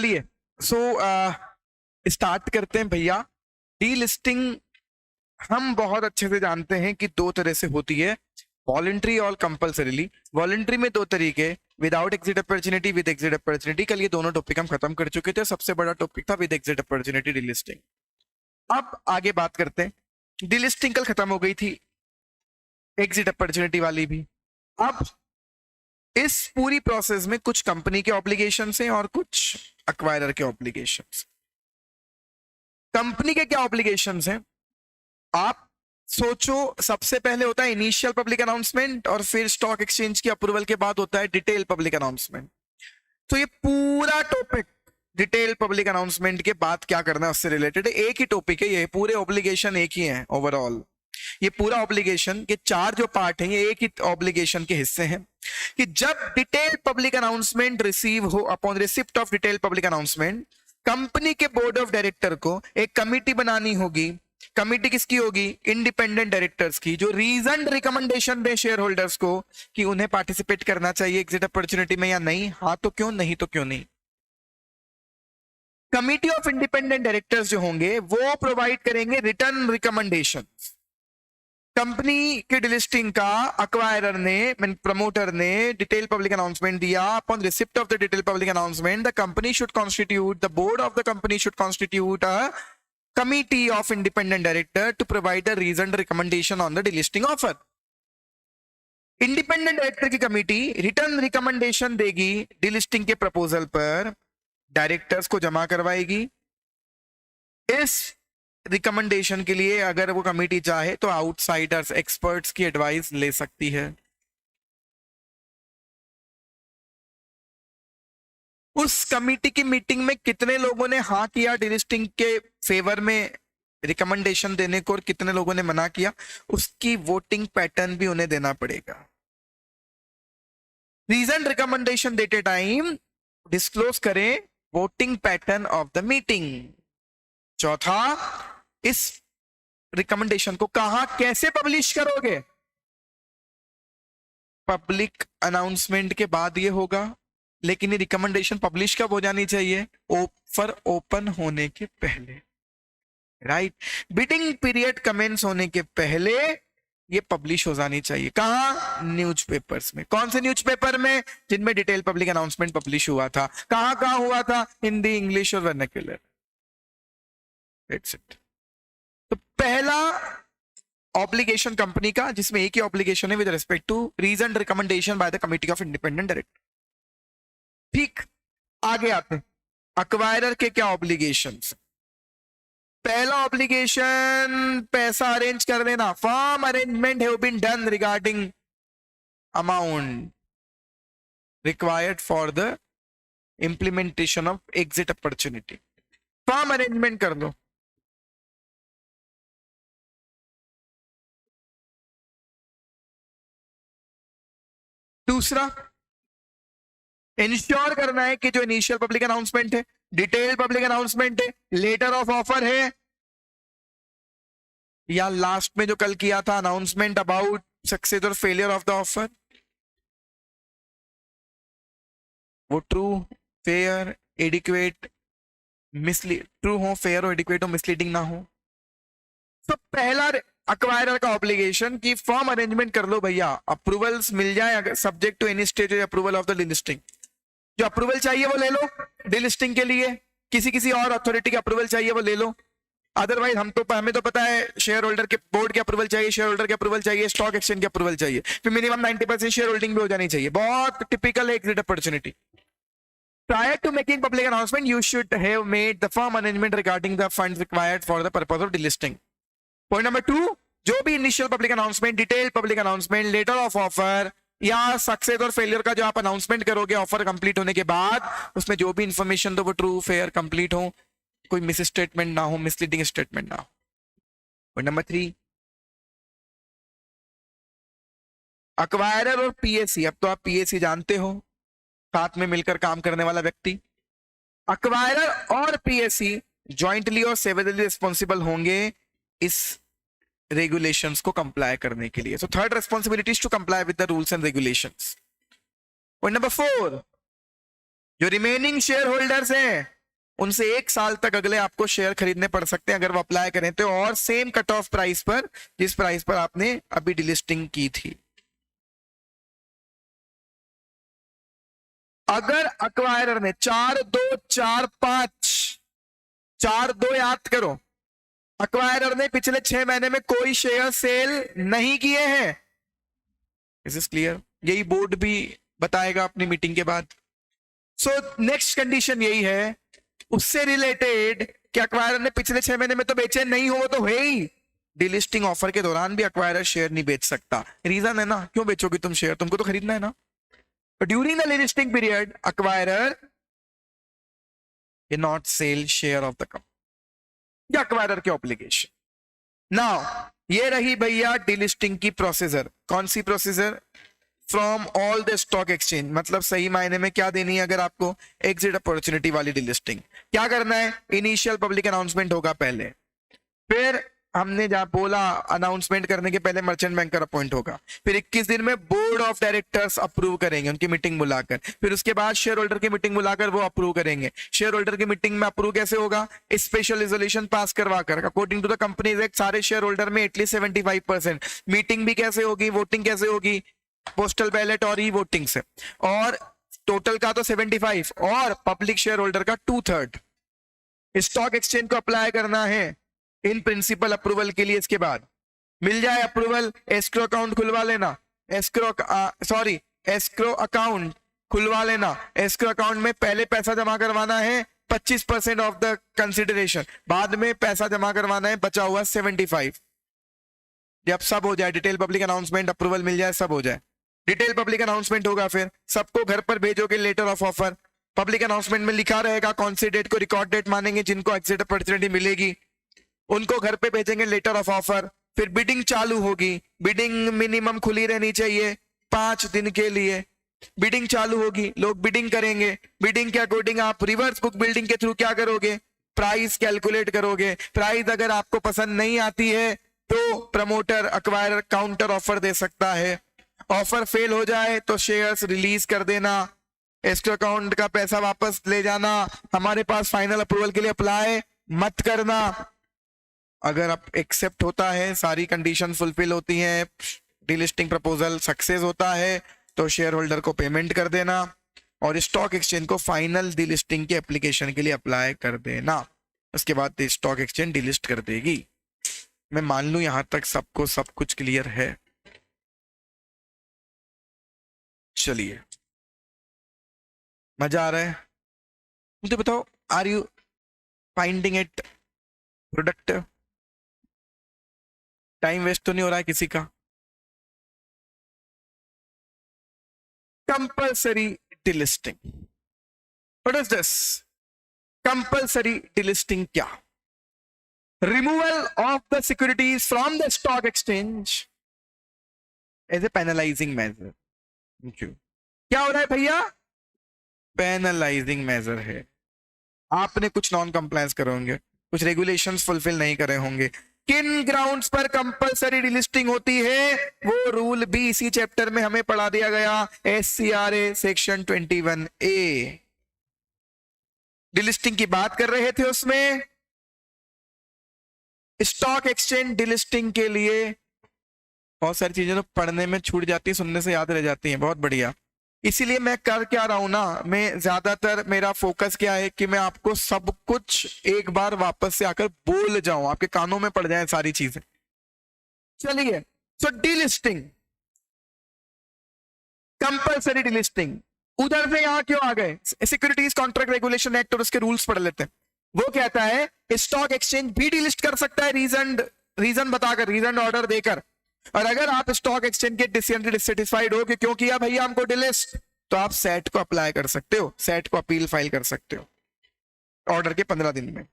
चलिए स्टार्ट करते हैं भैया। डीलिस्टिंग हम बहुत अच्छे से जानते हैं कि दो तरह से होती है, वॉलंटरी और कंपल्सरीली। वॉलंटरी में दो तरीके, without exit opportunity, with exit opportunity. कल ये दोनों टॉपिक हम खत्म कर चुके थे। सबसे बड़ा टॉपिक था विद एग्जिट अपॉर्चुनिटी डीलिस्टिंग। अब आगे बात करते हैं। डीलिस्टिंग कल खत्म हो गई थी, एग्जिट अपॉर्चुनिटी वाली भी। अब इस पूरी प्रोसेस में कुछ कंपनी के ऑब्लिगेशंस हैं और कुछ एक्वायरर के ऑब्लिगेशंस। कंपनी के क्या ऑब्लिगेशंस हैं आप सोचो। सबसे पहले होता है इनिशियल पब्लिक अनाउंसमेंट और फिर स्टॉक एक्सचेंज की अप्रूवल के बाद होता है डिटेल पब्लिक अनाउंसमेंट। तो ये पूरा टॉपिक डिटेल पब्लिक अनाउंसमेंट के बाद क्या करना है उससे रिलेटेड है। एक ही टॉपिक है, ये पूरे ऑब्लिगेशन एक ही हैं ओवरऑल। ये पूरा ऑब्लिगेशन के चार जो पार्ट हैं ये एक ही ऑब्लिगेशन के हिस्से हैं कि जब डिटेल पब्लिक अनाउंसमेंट रिसीव हो, upon receipt of detail public announcement, company के बोर्ड ऑफ डायरेक्टर को एक कमिटी बनानी होगी। कमिटी किसकी होगी? इंडिपेंडेंट डायरेक्टर्स की, जो रीजन रिकमेंडेशन दे शेयर होल्डर्स को कि उन्हें पार्टिसिपेट करना चाहिए एग्जिट अपॉर्चुनिटी में या नहीं, हाँ तो क्यों, नहीं तो क्यों नहीं। कमिटी ऑफ इंडिपेंडेंट डायरेक्टर्स जो होंगे वो प्रोवाइड करेंगे रिटर्न रिकमेंडेशन। कंपनी के डिलिस्टिंग का अक्वायरर ने, प्रमोटर ने डिटेल पब्लिक अनाउंसमेंट दिया। Upon receipt of the detail public announcement, the company should constitute, the board of the company should constitute a committee of independent director to provide the reason recommendation on the delisting offer. Independent director की committee return recommendation देगी delisting के proposal पर, directors को जमा करवाएगी। इस recommendation के लिए अगर वो कमेटी चाहे तो आउटसाइडर्स, एक्सपर्ट्स की एडवाइस ले सकती है। उस कमेटी की मीटिंग में कितने लोगों ने हाँ किया डिलिस्टिंग के फेवर में रिकमेंडेशन देने को और कितने लोगों ने मना किया, उसकी वोटिंग पैटर्न भी उन्हें देना पड़ेगा। रीजन रिकमेंडेशन देते टाइम डिस्क्लोज करें voting pattern of the meeting. चौथा, इस रिकमेंडेशन को कहां कैसे पब्लिश करोगे? पब्लिक अनाउंसमेंट के बाद ये होगा, लेकिन ये रिकमेंडेशन पब्लिश कब हो जानी चाहिए? ऑफर ओपन होने के पहले, राइट। बिडिंग पीरियड कमेंस होने के पहले ये पब्लिश हो जानी चाहिए। कहां? न्यूज़पेपर्स में। कौन से न्यूज़पेपर में? जिनमें डिटेल पब्लिक अनाउंसमेंट पब्लिश हुआ था। कहां कहां हुआ था? हिंदी, इंग्लिश और वर्नाक्युलर। It's it. तो पहला ऑब्लिगेशन कंपनी का, जिसमें एक ही ऑब्लिगेशन है with respect to reason recommendation by the committee of independent director. ठीक, आगे आते हैं। अक्वायरर के क्या ऑब्लिगेशंस? पहला ऑब्लिगेशन पैसा अरेंज कर देना। Firm arrangement have been done regarding amount required for the implementation of exit opportunity. Firm arrangement कर दो। दूसरा, इंश्योर करना है कि जो इनिशियल पब्लिक अनाउंसमेंट है, डिटेल पब्लिक अनाउंसमेंट है, लेटर ऑफ ऑफर है, या लास्ट में जो कल किया था अनाउंसमेंट अबाउट सक्सेस और फेलियर ऑफ द ऑफर, वो true, fair, adequate, mislead, true हो, फेयर हो, एडिक्वेट हो, मिसलीडिंग ना हो। तो पहला अक्वायरर का ऑब्लिगेशन कि फॉर्म अरेंजमेंट कर लो भैया, अप्रूवल्स मिल जाए subject to any stage approval of the delisting. जो अप्रूवल चाहिए वो ले लो डीलिस्टिंग के लिए, किसी और अथॉरिटी की अप्रूवल चाहिए वो ले लो। अदरवाइज हमें तो पता है शेयर होल्डर के बोर्ड की अप्रूवल चाहिए, शेयर होल्डर की अप्रूवल चाहिए, स्टॉक एक्सचेंज की अप्रूवल चाहिए, फिर मिनिमम 90% शेयर होल्डिंग भी हो जानी चाहिए। बहुत टिपिकल है exit opportunity. Prior to making public announcement, you should have made the firm arrangement regarding the funds required for the purpose of delisting. Point number 2, जो भी initial public announcement, detail public announcement, letter of offer या success और failure का जो आप announcement करोगे offer complete होने के बाद, उसमें जो भी इंफॉर्मेशन दो वो ट्रू, फेयर, कंप्लीट हो, कोई मिस स्टेटमेंट ना हो, मिसलीडिंग स्टेटमेंट ना हो। पॉइंट नंबर 3, अक्वायरर और पीएसी। अब तो आप पीएसी जानते हो, साथ में मिलकर काम करने वाला व्यक्ति। अक्वायरर और पीएसी जॉइंटली और सेवरली रिस्पॉन्सिबल होंगे इस रेगुलेशंस को कंप्लाई करने के लिए। So third responsibility to comply with the rules and regulations. Point number 4, जो रिमेनिंग शेयर होल्डर्स हैं उनसे 1 साल तक अगले आपको शेयर खरीदने पड़ सकते हैं अगर वो अप्लाई करें तो, और सेम कट ऑफ प्राइस पर जिस प्राइस पर आपने अभी डिलिस्टिंग की थी। अगर अक्वायरर ने 4-2-4-5 याद करो, अक्वायरर ने पिछले 6 महीने में कोई शेयर सेल नहीं किए हैं। Is this clear? यही बोर्ड भी बताएगा अपनी मीटिंग के बाद। सो नेक्स्ट कंडीशन यही है उससे रिलेटेड कि अक्वायरर ने पिछले 6 महीने में तो बेचे नहीं हो, वो तो है ही। डिलिस्टिंग ऑफर के दौरान भी अक्वायरर शेयर नहीं बेच सकता। रीजन है ना, क्यों बेचोगे तुम शेयर, तुमको तो खरीदना है ना। During the listing period acquirer can not sell share of the company, acquirer के ऑब्लिगेशन। नाउ ये रही भैया डिलिस्टिंग की प्रोसीजर। कौन सी procedure? From all the stock exchange, मतलब सही मायने में क्या देनी है अगर आपको? एग्जिट अपॉर्चुनिटी वाली डिलिस्टिंग। क्या करना है? इनिशियल पब्लिक अनाउंसमेंट होगा पहले, फिर हमने जहां बोला अनाउंसमेंट करने के पहले मर्चेंट बैंकर अपॉइंट होगा, फिर 21 दिन में बोर्ड ऑफ डायरेक्टर्स अप्रूव करेंगे उनकी मीटिंग बुलाकर, फिर उसके बाद शेयर होल्डर की मीटिंग बुलाकर वो अप्रूव करेंगे। शेयर होल्डर की मीटिंग में अप्रूव कैसे होगा? स्पेशल रिजोल्यूशन पास करवाकर according to the companies act सारे शेयर होल्डर में एटलीस्ट 75%। मीटिंग भी कैसे होगी, वोटिंग कैसे होगी? पोस्टल बैलेट और ई वोटिंग से, और टोटल का तो 75 और पब्लिक शेयर होल्डर का 2/3। स्टॉक एक्सचेंज को अप्लाई करना है इन प्रिंसिपल अप्रूवल के लिए। इसके बाद मिल जाए अप्रूवल, एस्क्रो अकाउंट खुलवा लेना, एस्क्रो अकाउंट खुलवा लेना। एस्क्रो अकाउंट में पहले पैसा जमा करवाना है 25% ऑफ द कंसिडरेशन, बाद में पैसा जमा करवाना है बचा हुआ 75। जब सब हो जाए, डिटेल पब्लिक अनाउंसमेंट अप्रूवल मिल जाए, सब हो जाए, डिटेल पब्लिक अनाउंसमेंट होगा, फिर सबको घर पर भेजोगे letter of offer. Public announcement में लिखा रहेगा कौन सी डेट को रिकॉर्ड डेट मानेंगे, जिनको एग्जिट अपॉर्चुनिटी मिलेगी उनको घर पे भेजेंगे लेटर ऑफ ऑफर। फिर बिडिंग चालू होगी, बिडिंग मिनिमम खुली रहनी चाहिए 5 दिन के लिए। बिडिंग चालू होगी, लोग बिडिंग करेंगे, बिडिंग के अकॉर्डिंग आप रिवर्स बुक बिल्डिंग के थ्रू क्या करोगे? प्राइस कैलकुलेट करोगे। प्राइस अगर आपको पसंद नहीं आती है तो प्रमोटर अक्वायरर काउंटर ऑफर दे सकता है। ऑफर फेल हो जाए तो शेयर्स रिलीज कर देना, एस्क्रो अकाउंट का पैसा वापस ले जाना, हमारे पास फाइनल अप्रूवल के लिए अप्लाई मत करना। अगर आप एक्सेप्ट होता है, सारी कंडीशन फुलफिल होती हैं, डिलिस्टिंग प्रपोजल सक्सेस होता है तो शेयर होल्डर को पेमेंट कर देना और स्टॉक एक्सचेंज को फाइनल डिलिस्टिंग के एप्लीकेशन के लिए अप्लाई कर देना। उसके बाद स्टॉक एक्सचेंज डिलिस्ट कर देगी। मैं मान लूं यहां तक सबको सब कुछ क्लियर है। चलिए, मजा आ रहा है? मुझे बताओ, are you finding it productive? Time waste तो नहीं हो रहा है किसी का? Compulsory delisting, what is this? Compulsory delisting क्या? Removal of the securities from the stock exchange as a penalizing measure. क्या हो रहा है भैया? पेनलाइजिंग मेजर है। आपने कुछ नॉन कंप्लायंस करे होंगे, कुछ रेगुलेशंस फुलफिल नहीं करे होंगे। किन ग्राउंड्स पर कंपल्सरी डिलिस्टिंग होती है वो रूल भी इसी चैप्टर में हमें पढ़ा दिया गया, SCRA सेक्शन 21A। डिलिस्टिंग की बात कर रहे थे, उसमें स्टॉक एक्सचेंज डिलिस्टिंग के लिए बहुत सारी चीजें तो पढ़ने में छूट जाती है, सुनने से याद रह जाती हैं। बहुत बढ़िया। इसीलिए मैं कर क्या रहा हूं ना, मैं ज्यादातर मेरा फोकस क्या है कि मैं आपको सब कुछ एक बार वापस से आकर बोल जाऊं, आपके कानों में पड़ जाए सारी चीजें। चलिए, सो डिलिस्टिंग, कंपल्सरी डिलिस्टिंग, उधर से यहां क्यों आ गए? सिक्योरिटीज कॉन्ट्रैक्ट रेगुलेशन एक्ट और उसके रूल्स पढ़ लेते हैं। वो कहता है स्टॉक एक्सचेंज भी डिलिस्ट कर सकता है रीजन बताकर, रीजन ऑर्डर देकर। और अगर आप स्टॉक एक्सचेंज के डिसीजन से डिससेटिस्फाइड हो कि क्यों किया भैया हमको डिलिस्ट, तो आप सेट को अप्लाई कर सकते हो, सेट को अपील फाइल कर सकते हो ऑर्डर के 15 दिन में।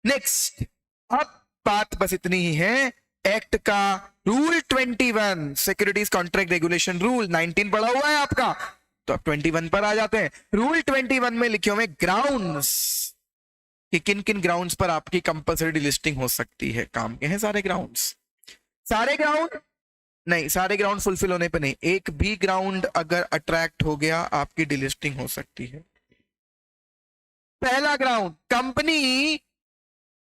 नेक्स्ट, अब बात बस इतनी ही है। एक्ट का rule 21, securities contract regulation rule 19 पढ़ा हुआ है आपका, तो अब 21 पर आ जाते हैं। रूल 21 में लिखे हुए ग्राउंड्स कि किन किन ग्राउंड्स पर आपकी कंपल्सरी डिलिस्टिंग हो सकती है। काम के हैं सारे ग्राउंड्स, सारे ग्राउंड नहीं, सारे ग्राउंड फुलफिल होने पे नहीं, एक भी ग्राउंड अगर अट्रैक्ट हो गया आपकी डिलिस्टिंग हो सकती है। पहला ग्राउंड, कंपनी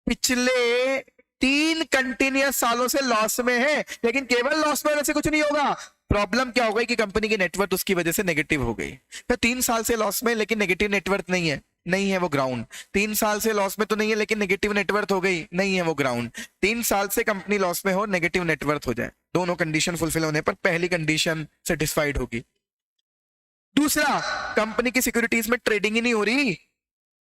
पिछले 3 कंटिन्यूअस सालों से लॉस में है, लेकिन केवल लॉस में वैसे कुछ नहीं होगा। प्रॉब्लम क्या हो गई कि कंपनी की नेटवर्थ उसकी वजह से नेगेटिव हो गई। तो 3 साल से लॉस में लेकिन नेगेटिव नेटवर्थ नहीं है, नहीं है वो ग्राउंड। 3 साल से लॉस में तो नहीं है लेकिन नेगेटिव नेटवर्थ हो गई, नहीं है वो ग्राउंड। 3 साल से कंपनी लॉस में हो, नेगेटिव नेटवर्थ हो जाए, दोनों कंडीशन फुलफिल होने पर पहली कंडीशन सेटिस्फाइड होगी। दूसरा, कंपनी की सिक्योरिटीज में ट्रेडिंग ही नहीं हो रही।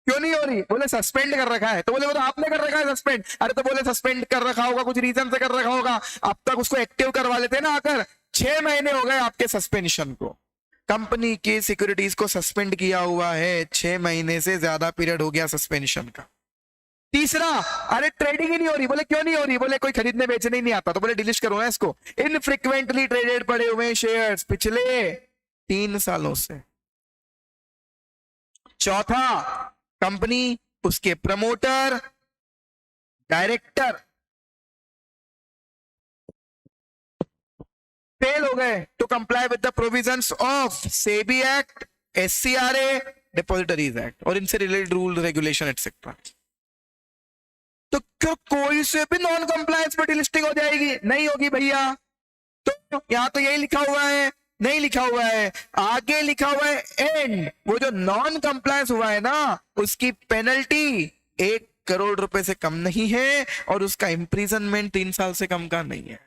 क्यों नहीं हो रही? बोले सस्पेंड कर रखा है। तो बोले वो तो आपने कर रखा है सस्पेंड। अरे तो बोले सस्पेंड कर रखा होगा, कुछ रीजन से कर रखा होगा, अब तक उसको एक्टिव करवा लेते ना आकर। 6 महीने हो गए आपके सस्पेंशन को, कंपनी की सिक्योरिटीज को सस्पेंड किया हुआ है, 6 महीने से ज्यादा पीरियड हो गया सस्पेंशन का। तीसरा, अरे ट्रेडिंग ही नहीं हो रही। बोले क्यों नहीं हो रही? बोले कोई खरीदने बेचने ही नहीं आता। तो बोले डिलीट करो ना इसको। इनफ्रीक्वेंटली ट्रेडेड पड़े हुए शेयर्स पिछले 3 सालों से। चौथा, कंपनी, उसके प्रमोटर, डायरेक्टर फेल हो गए to comply with the provisions of SEBI act, SCRA, depositories act और इनसे रिलेटेड रूल रेगुलेशन एटसेट्रा। तो क्या कोई से भी नॉन कंप्लायंस पे डिलिस्टिंग हो जाएगी? नहीं होगी भैया। तो यहां तो यही लिखा हुआ है, नहीं लिखा हुआ है, आगे लिखा हुआ है एंड वो जो नॉन कंप्लायंस हुआ है ना उसकी पेनल्टी 1 करोड़ रुपए से कम नहीं है और उसका इंप्रिजनमेंट 3 साल से कम का नहीं है।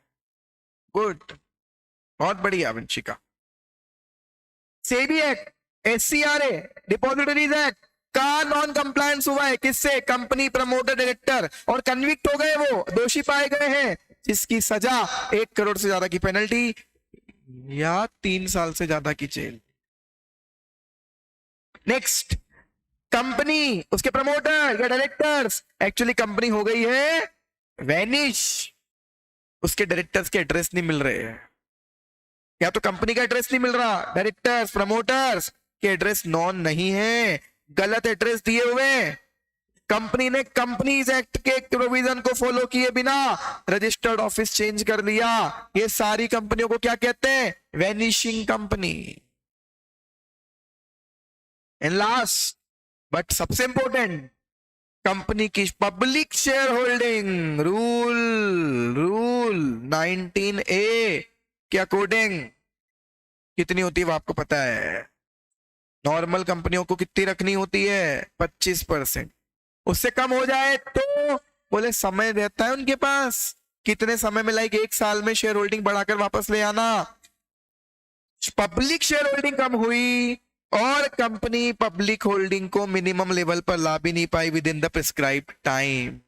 गुड, बहुत बढ़िया Vanshika. SEBI act, SCRA, depositories act का नॉन कंप्लायंस हुआ है किससे? कंपनी प्रमोटर डायरेक्टर, और कन्विक्ट हो गए, वो दोषी पाए गए हैं, जिसकी सजा 1 करोड़ से ज्यादा की पेनल्टी या 3 साल से ज्यादा की जेल। नेक्स्ट, कंपनी, उसके प्रमोटर या डायरेक्टर्स, एक्चुअली कंपनी हो गई है वैनिश, उसके डायरेक्टर्स के एड्रेस नहीं मिल रहे हैं, या तो कंपनी का एड्रेस नहीं मिल रहा, डायरेक्टर्स प्रमोटर्स के एड्रेस नॉन नहीं है, गलत एड्रेस दिए हुए, कंपनी ने कंपनीज एक्ट के प्रोविजन को फॉलो किए बिना रजिस्टर्ड ऑफिस चेंज कर लिया। ये सारी कंपनियों को क्या कहते हैं? Vanishing company. And last but सबसे इंपॉर्टेंट, कंपनी की public share holding rule 19A के अकॉर्डिंग कितनी होती है वो आपको पता है। नॉर्मल कंपनियों को कितनी रखनी होती है? 25%। उससे कम हो जाए तो बोले समय रहता है उनके पास, कितने समय में, लाइक 1 साल में शेयर होल्डिंग बढ़ाकर वापस ले आना। पब्लिक शेयर होल्डिंग कम हुई और कंपनी पब्लिक होल्डिंग को मिनिमम लेवल पर ला भी नहीं पाई within the prescribed time.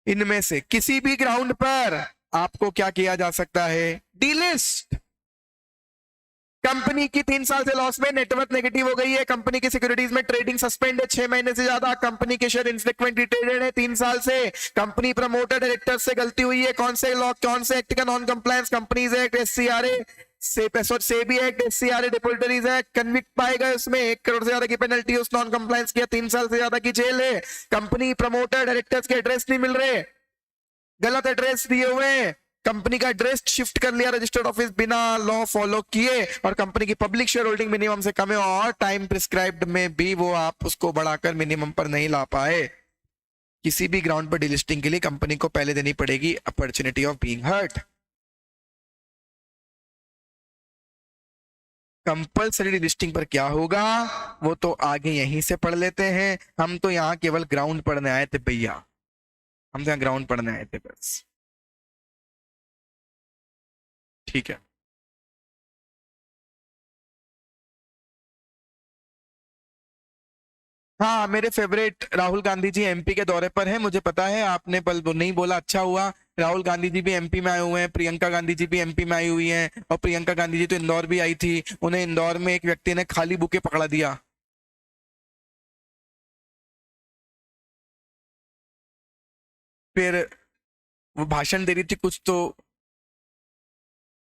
इनमें से किसी भी ग्राउंड पर आपको क्या किया जा सकता है? डीलिस्ट। कंपनी की 3 साल से लॉस में, नेटवर्थ नेगेटिव हो गई है, कंपनी की सिक्योरिटीज में ट्रेडिंग सस्पेंड है 6 महीने से ज्यादा, कंपनी के शेयर इनफ्रीक्वेंटली ट्रेडेड है 3 साल से, कंपनी प्रमोटर डायरेक्टर से गलती हुई है, कौन से लॉ, कौन से एक्ट का non compliance? Companies act, SCRA, SEBI act, SCRA, depositories act, convict पाए गए उसमें 1 करोड़ से ज्यादा की पेनल्टी, उस नॉन कंप्लायंस किया 3 साल से ज्यादा की जेल है, कंपनी प्रमोटर डायरेक्टर्स के एड्रेस नहीं मिल रहे, गलत एड्रेस दिए हुए, कंपनी का एड्रेस शिफ्ट कर लिया रजिस्टर्ड ऑफिस बिना लॉ फॉलो किए, और कंपनी की पब्लिक शेयर होल्डिंग मिनिमम से कम है और टाइम प्रिस्क्राइब्ड में भी वो आप उसको बढ़ाकर मिनिमम पर नहीं ला पाए। किसी भी ग्राउंड पर डिलिस्टिंग के लिए कंपनी को पहले देनी पड़ेगी opportunity of being heard. Compulsory delisting पर क्या होगा वो तो आगे यहीं से पढ़ लेते हैं, हम तो यहाँ केवल ग्राउंड पढ़ने आए थे भैया, हम तो यहाँ ग्राउंड पढ़ने आए थे बस। ठीक है, हाँ मेरे फेवरेट राहुल गांधी जी एमपी के दौरे पर हैं, मुझे पता है, आपने बल नहीं बोला, अच्छा हुआ। राहुल गांधी जी भी एमपी में आए हुए हैं, प्रियंका गांधी जी भी एमपी में आई हुई हैं, और प्रियंका गांधी जी तो इंदौर भी आई थी, उन्हें इंदौर में एक व्यक्ति ने खाली बुके पकड़ा दिया। फिर वो भाषण दे रही थी कुछ, तो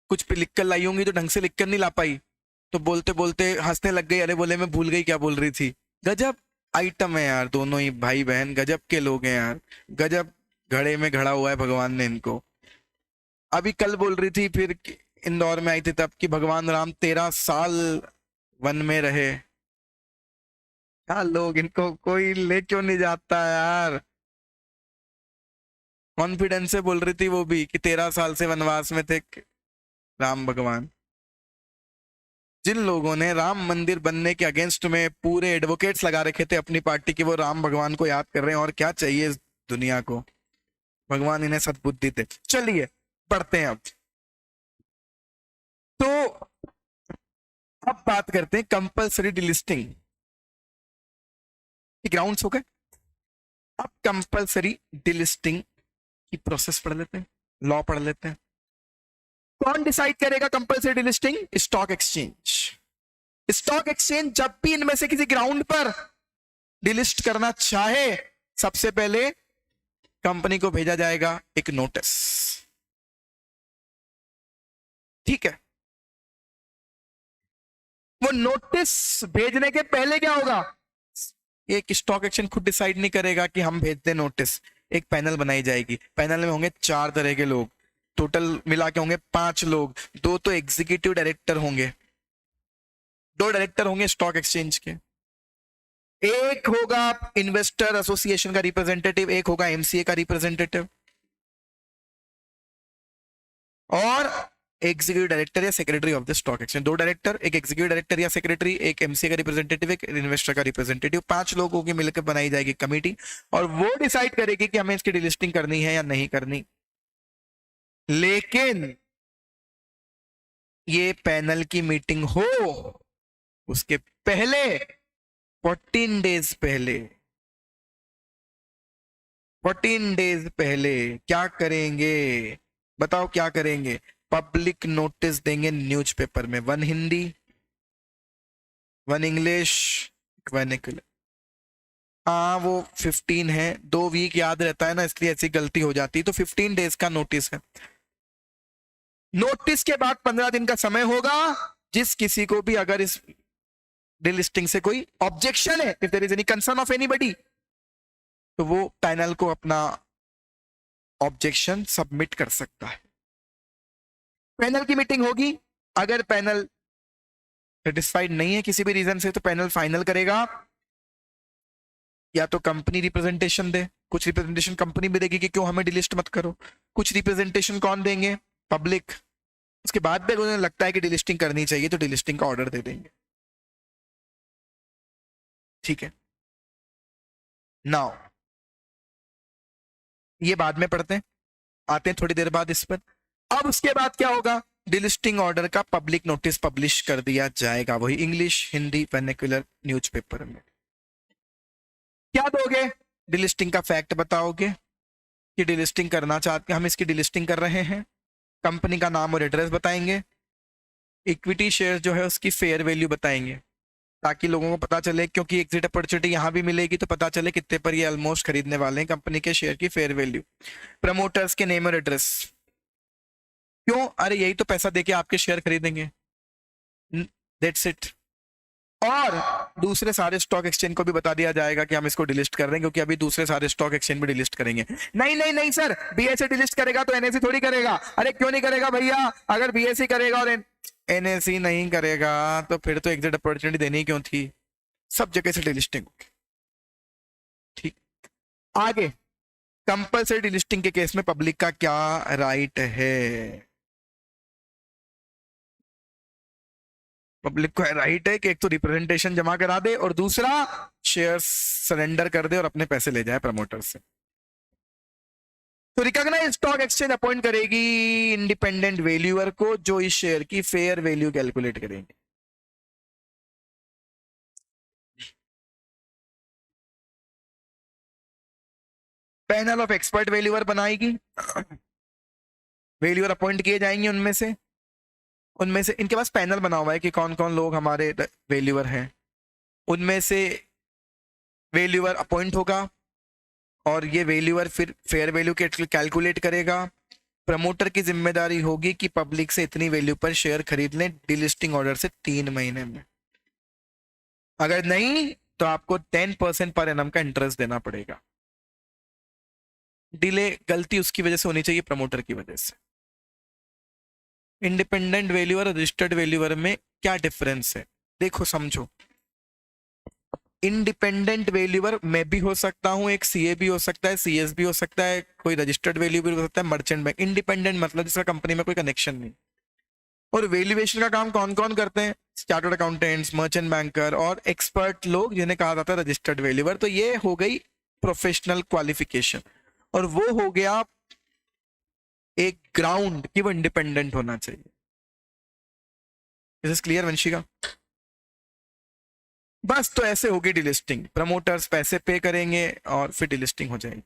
कुछ पे लिख कर लाई होंगी तो ढंग से लिख कर नहीं ला पाई, तो बोलते बोलते हंसने लग गई, अरे बोले मैं भूल गई क्या बोल रही थी। गजब आइटम है यार, दोनों ही भाई बहन गजब के लोग हैं यार, गजब घड़े में घड़ा हुआ है भगवान ने इनको। अभी कल बोल रही थी फिर इंदौर में आई थी तब कि भगवान राम 13 साल वन में रहे। क्या लोग, इनको कोई ले क्यों नहीं जाता यार। कॉन्फिडेंस से बोल रही थी वो भी कि 13 साल से वनवास में थे राम भगवान। जिन लोगों ने राम मंदिर बनने के अगेंस्ट में पूरे एडवोकेट्स लगा रखे थे अपनी पार्टी की, वो राम भगवान को याद कर रहे हैं। और क्या चाहिए इस दुनिया को, भगवान इन्हें सद्बुद्धि दे। चलिए पढ़ते हैं अब। तो अब बात करते हैं कंपलसरी डिलिस्टिंग। ग्राउंड्स हो गए, अब कंपलसरी डिलिस्टिंग की प्रोसेस पढ़ लेते हैं, लॉ पढ़ लेते हैं। कौन डिसाइड करेगा compulsory delisting? Stock exchange. Stock exchange जब भी इनमें से किसी ग्राउंड पर डिलिस्ट करना चाहे, सबसे पहले कंपनी को भेजा जाएगा एक नोटिस। ठीक है, वो नोटिस भेजने के पहले क्या होगा? एक स्टॉक एक्सचेंज खुद डिसाइड नहीं करेगा कि हम भेज दें नोटिस। एक पैनल बनाई जाएगी, पैनल में होंगे 4 तरह के लोग, टोटल मिला के होंगे 5 लोग। 2 तो एग्जीक्यूटिव डायरेक्टर होंगे, 2 डायरेक्टर होंगे स्टॉक एक्सचेंज के। एक होगा इन्वेस्टर एसोसिएशन का रिप्रेजेंटेटिव, एक होगा एमसीए का रिप्रेजेंटेटिव, और एग्जीक्यूटिव डायरेक्टर या secretary of the stock exchange. 2 director, एक एग्जीक्यूटिव डायरेक्टर या सेक्रेटरी, एक एमसीए का रिप्रेजेंटेटिव, एक इन्वेस्टर का रिप्रेजेंटेटिव। 5 लोगों की मिलकर बनाई जाएगी कमेटी, और वो डिसाइड करेगी कि हमें इसकी डिलिस्टिंग करनी है या नहीं करनी। लेकिन ये पैनल की मीटिंग हो उसके पहले 14 डेज पहले, 14 डेज पहले क्या करेंगे? बताओ क्या करेंगे? पब्लिक नोटिस देंगे न्यूज़पेपर में, 1 हिंदी, 1 इंग्लिश, 1 हाँ वो 15 है, 2 वीक याद रहता है ना, इसलिए ऐसी गलती हो जाती है। तो 15 डेज का नोटिस है। नोटिस के बाद 15 दिन का समय होगा। जिस किसी को भी अगर इस डिलिस्टिंग से कोई ऑब्जेक्शन है, if there is any concern of anybody, तो वो पैनल को अपना ऑब्जेक्शन सबमिट कर सकता है। पैनल की मीटिंग होगी, अगर पैनल सेटिस्फाइड नहीं है किसी भी रीजन से, तो पैनल फाइनल करेगा या तो कंपनी रिप्रेजेंटेशन दे, कुछ रिप्रेजेंटेशन कंपनी भी देगी कि क्यों हमें डिलिस्ट मत करो, कुछ रिप्रेजेंटेशन कौन देंगे? पब्लिक। उसके बाद भी उन्हें लगता है कि डिलिस्टिंग करनी चाहिए तो डिलिस्टिंग का ऑर्डर दे देंगे। ठीक है, नाउ ये बाद में पढ़ते हैं, आते हैं थोड़ी देर बाद इस पर। अब उसके बाद क्या होगा? डिलिस्टिंग ऑर्डर का पब्लिक नोटिस पब्लिश कर दिया जाएगा, वही इंग्लिश, हिंदी, वर्नाक्युलर न्यूज़पेपर में। क्या दोगे? डिलिस्टिंग का फैक्ट बताओगे कि डिलिस्टिंग करना चाहते हैं, हम इसकी डिलिस्टिंग कर रहे हैं। कंपनी का नाम और एड्रेस बताएंगे। इक्विटी शेयर जो है उसकी फेयर वैल्यू बताएंगे, ताकि लोगों को पता चले, क्योंकि एग्जिट अपॉर्चुनिटी यहां भी मिलेगी तो पता चले कितने पर ये ऑलमोस्ट खरीदने वाले हैं। कंपनी के शेयर की फेयर वैल्यू, प्रमोटर्स के नेम और एड्रेस। क्यों? अरे यही तो पैसा देके आपके शेयर खरीदेंगे, दैट्स इट। और दूसरे सारे स्टॉक एक्सचेंज को भी बता दिया जाएगा कि हम इसको डिलिस्ट कर रहे हैं, क्योंकि अभी दूसरे सारे स्टॉक एक्सचेंज भी डिलिस्ट करेंगे। नहीं नहीं नहीं सर, बीएसई डिलिस्ट करेगा तो एनएसई थोड़ी करेगा। अरे क्यों नहीं करेगा भैया? अगर बीएसई करेगा और एनएसई नहीं करेगा तो फिर तो एग्जिट अपॉर्चुनिटी देनी क्यों थी? सब जगह से डिलिस्टिंग होगी। ठीक, आगे कंपलसरी डिलिस्टिंग के केस में पब्लिक का क्या राइट है? पब्लिक को राइट है कि एक तो रिप्रेजेंटेशन जमा करा दे और दूसरा शेयर सरेंडर कर दे और अपने पैसे ले जाए प्रमोटर से। तो रिकॉग्नाइज स्टॉक एक्सचेंज अपॉइंट करेगी इंडिपेंडेंट वैल्यूअर को, जो इस शेयर की फेयर वैल्यू कैलकुलेट करेंगे। पैनल ऑफ एक्सपर्ट वैल्यूअर बनाएगी, वैल्यूअर अपॉइंट किए जाएंगे। उनमें से इनके पास पैनल बना हुआ है कि कौन कौन लोग हमारे वैल्यूअर हैं। उनमें से वैल्यूअर अपॉइंट होगा और ये वैल्यूअर फिर फेयर वैल्यू कैलकुलेट करेगा। प्रमोटर की जिम्मेदारी होगी कि पब्लिक से इतनी वैल्यू पर शेयर खरीद लें डिलिस्टिंग ऑर्डर से 3 महीने में। अगर नहीं तो आपको 10% पर एनम का इंटरेस्ट देना पड़ेगा। डिले गलती उसकी वजह से होनी चाहिए, प्रमोटर की वजह से। इंडिपेंडेंट वैल्यूअर और रजिस्टर्ड वैल्यूअर में क्या डिफरेंस है? देखो समझो, इंडिपेंडेंट वैल्यूअर मैं भी हो सकता हूं, एक सीए भी हो सकता है, सीएस भी हो सकता है, कोई रजिस्टर्ड वैल्यू भी हो सकता है, मर्चेंट बैंक। इंडिपेंडेंट मतलब जिसका कंपनी में कोई कनेक्शन नहीं। और वैल्यूएशन का काम कौन कौन करते हैं? चार्टर्ड अकाउंटेंट्स, मर्चेंट बैंकर और एक्सपर्ट लोग, जिन्हें कहा जाता है रजिस्टर्ड वैल्यूअर। तो ये हो गई प्रोफेशनल क्वालिफिकेशन। और वो हो गया एक ग्राउंड कि वो इंडिपेंडेंट होना चाहिए। Is clear Vanshika? बस तो ऐसे होगी डिलिस्टिंग, प्रमोटर्स पैसे पे करेंगे और फिर डिलिस्टिंग हो जाएगी।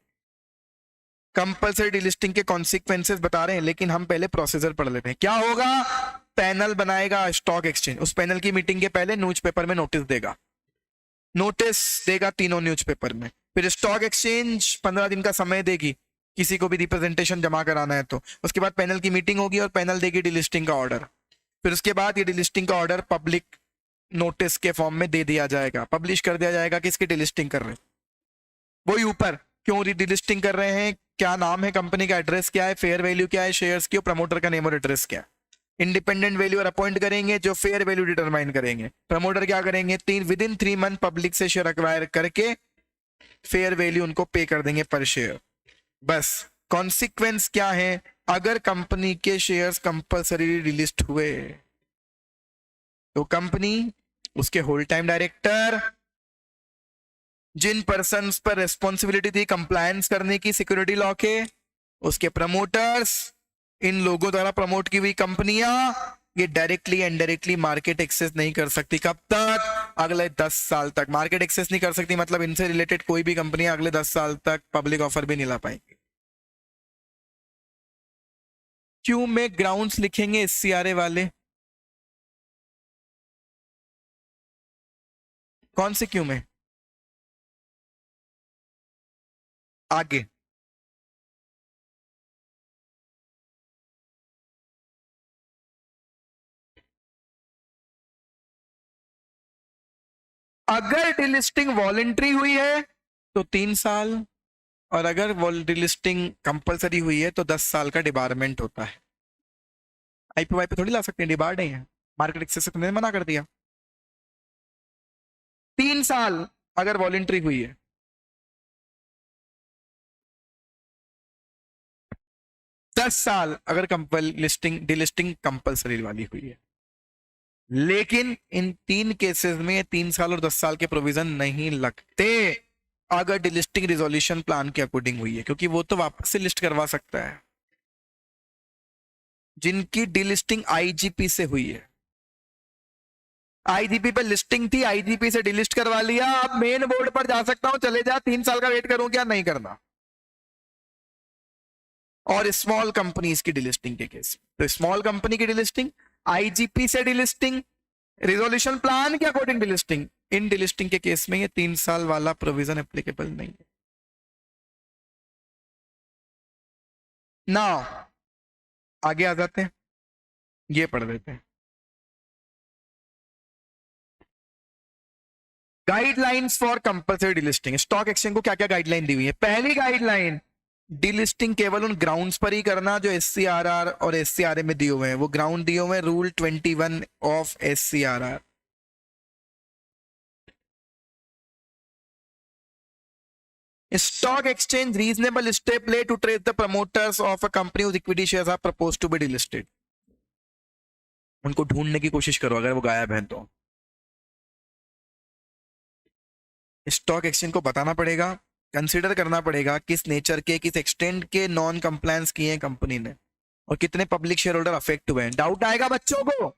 कंपलसरी डिलिस्टिंग के कॉन्सिक्वेंसेस बता रहे हैं, लेकिन हम पहले प्रोसीजर पढ़ लेते हैं। क्या होगा? पैनल बनाएगा स्टॉक एक्सचेंज, उस पैनल की मीटिंग के पहले न्यूज़पेपर में नोटिस देगा, तीनों न्यूज़पेपर में। फिर स्टॉक एक्सचेंज 15 दिन का समय देगी किसी को भी रिप्रेजेंटेशन जमा कराना है तो। उसके बाद पैनल की मीटिंग होगी और पैनल देगी डिलिस्टिंग का ऑर्डर। फिर उसके बाद ये डिलिस्टिंग का ऑर्डर पब्लिक नोटिस के फॉर्म में दे दिया जाएगा, पब्लिश कर दिया जाएगा कि इसकी डिलिस्टिंग कर रहे हैं। वही ऊपर क्यों डिलिस्टिंग कर रहे हैं, क्या नाम है कंपनी का, एड्रेस क्या है, फेयर वैल्यू क्या है शेयर्स की, प्रमोटर का नेम और एड्रेस क्या है। इंडिपेंडेंट वैल्यूअर अपॉइंट करेंगे जो फेयर वैल्यू डिटरमाइन करेंगे। प्रमोटर क्या करेंगे? विद इन 3 मंथ पब्लिक से शेयर अक्वायर करके फेयर वैल्यू उनको पे कर देंगे पर शेयर। बस कॉन्सिक्वेंस क्या है? अगर कंपनी के शेयर्स कंपल्सरी डिलिस्ट हुए तो कंपनी, उसके होल टाइम डायरेक्टर, जिन पर्सन पर रेस्पॉन्सिबिलिटी थी कंप्लायंस करने की सिक्योरिटी लॉ के, उसके प्रमोटर्स, इन लोगों द्वारा प्रमोट की हुई कंपनियां, ये डायरेक्टली इनडायरेक्टली मार्केट एक्सेस नहीं कर सकती। कब तक? अगले 10 साल तक मार्केट एक्सेस नहीं कर सकती। मतलब इनसे रिलेटेड कोई भी कंपनियां अगले 10 साल तक पब्लिक ऑफर भी नहीं ला पाएंगी। क्यों में ग्राउंड्स लिखेंगे एससीआरए वाले? कौन से क्यों में? आगे अगर डिलिस्टिंग वॉलेंट्री हुई है तो 3 साल, और अगर डिलिस्टिंग कंपलसरी हुई है तो 10 साल का डिबारमेंट होता है। आईपीओ पे थोड़ी ला सकते हैं, डिबार नहीं है। मार्केट एक्सेस से तुमने मना कर दिया। 3 साल अगर वॉलेंट्री हुई है, 10 साल अगर डिलिस्टिंग कंपलसरी वाली हुई है। लेकिन इन 3 केसेस में 3 साल और 10 साल के प्रोविजन नहीं लगते अगर डिलिस्टिंग रिजोल्यूशन प्लान के अकॉर्डिंग हुई है, क्योंकि वो तो वापस से लिस्ट करवा सकता है। जिनकी डिलिस्टिंग आईजीपी से हुई है, आईजीपी पे लिस्टिंग थी, आईजीपी से डिलिस्ट करवा लिया, अब मेन बोर्ड पर जा सकता हूं, चले जा, 3 साल का वेट करूं क्या? नहीं करना। और स्मॉल कंपनीज की डिलिस्टिंग के केस, तो स्मॉल कंपनी की डिलिस्टिंग, आईजीपी से डिलिस्टिंग, रिजोल्यूशन प्लान के अकॉर्डिंग डिलिस्टिंग, इन डिलिस्टिंग के केस में ये 3 साल वाला प्रोविजन एप्लीकेबल नहीं है। ना आगे आ जाते हैं, ये पढ़ देते हैं। Guidelines for compulsory delisting. Stock exchange को क्या क्या गाइडलाइन दी हुई है? पहली गाइडलाइन, डिलिस्टिंग केवल उन ग्राउंड्स पर ही करना जो एससीआरआर और एससीआरए में दिए हुए हैं। वो ग्राउंड दिए हुए हैं, rule 21 of SCRR. Stock exchange reasonable step ले to trace the promoters of a company whose equity shares are proposed to be delisted। उनको ढूंढने की कोशिश करो अगर वो गायब हैं तो। स्टॉक एक्सचेंज को बताना पड़ेगा, कंसीडर करना पड़ेगा किस नेचर के, किस एक्सटेंट के नॉन कंप्लायंस किए हैं कंपनी ने, और कितने पब्लिक शेयर होल्डर अफेक्ट हुए हैं। डाउट आएगा बच्चों को,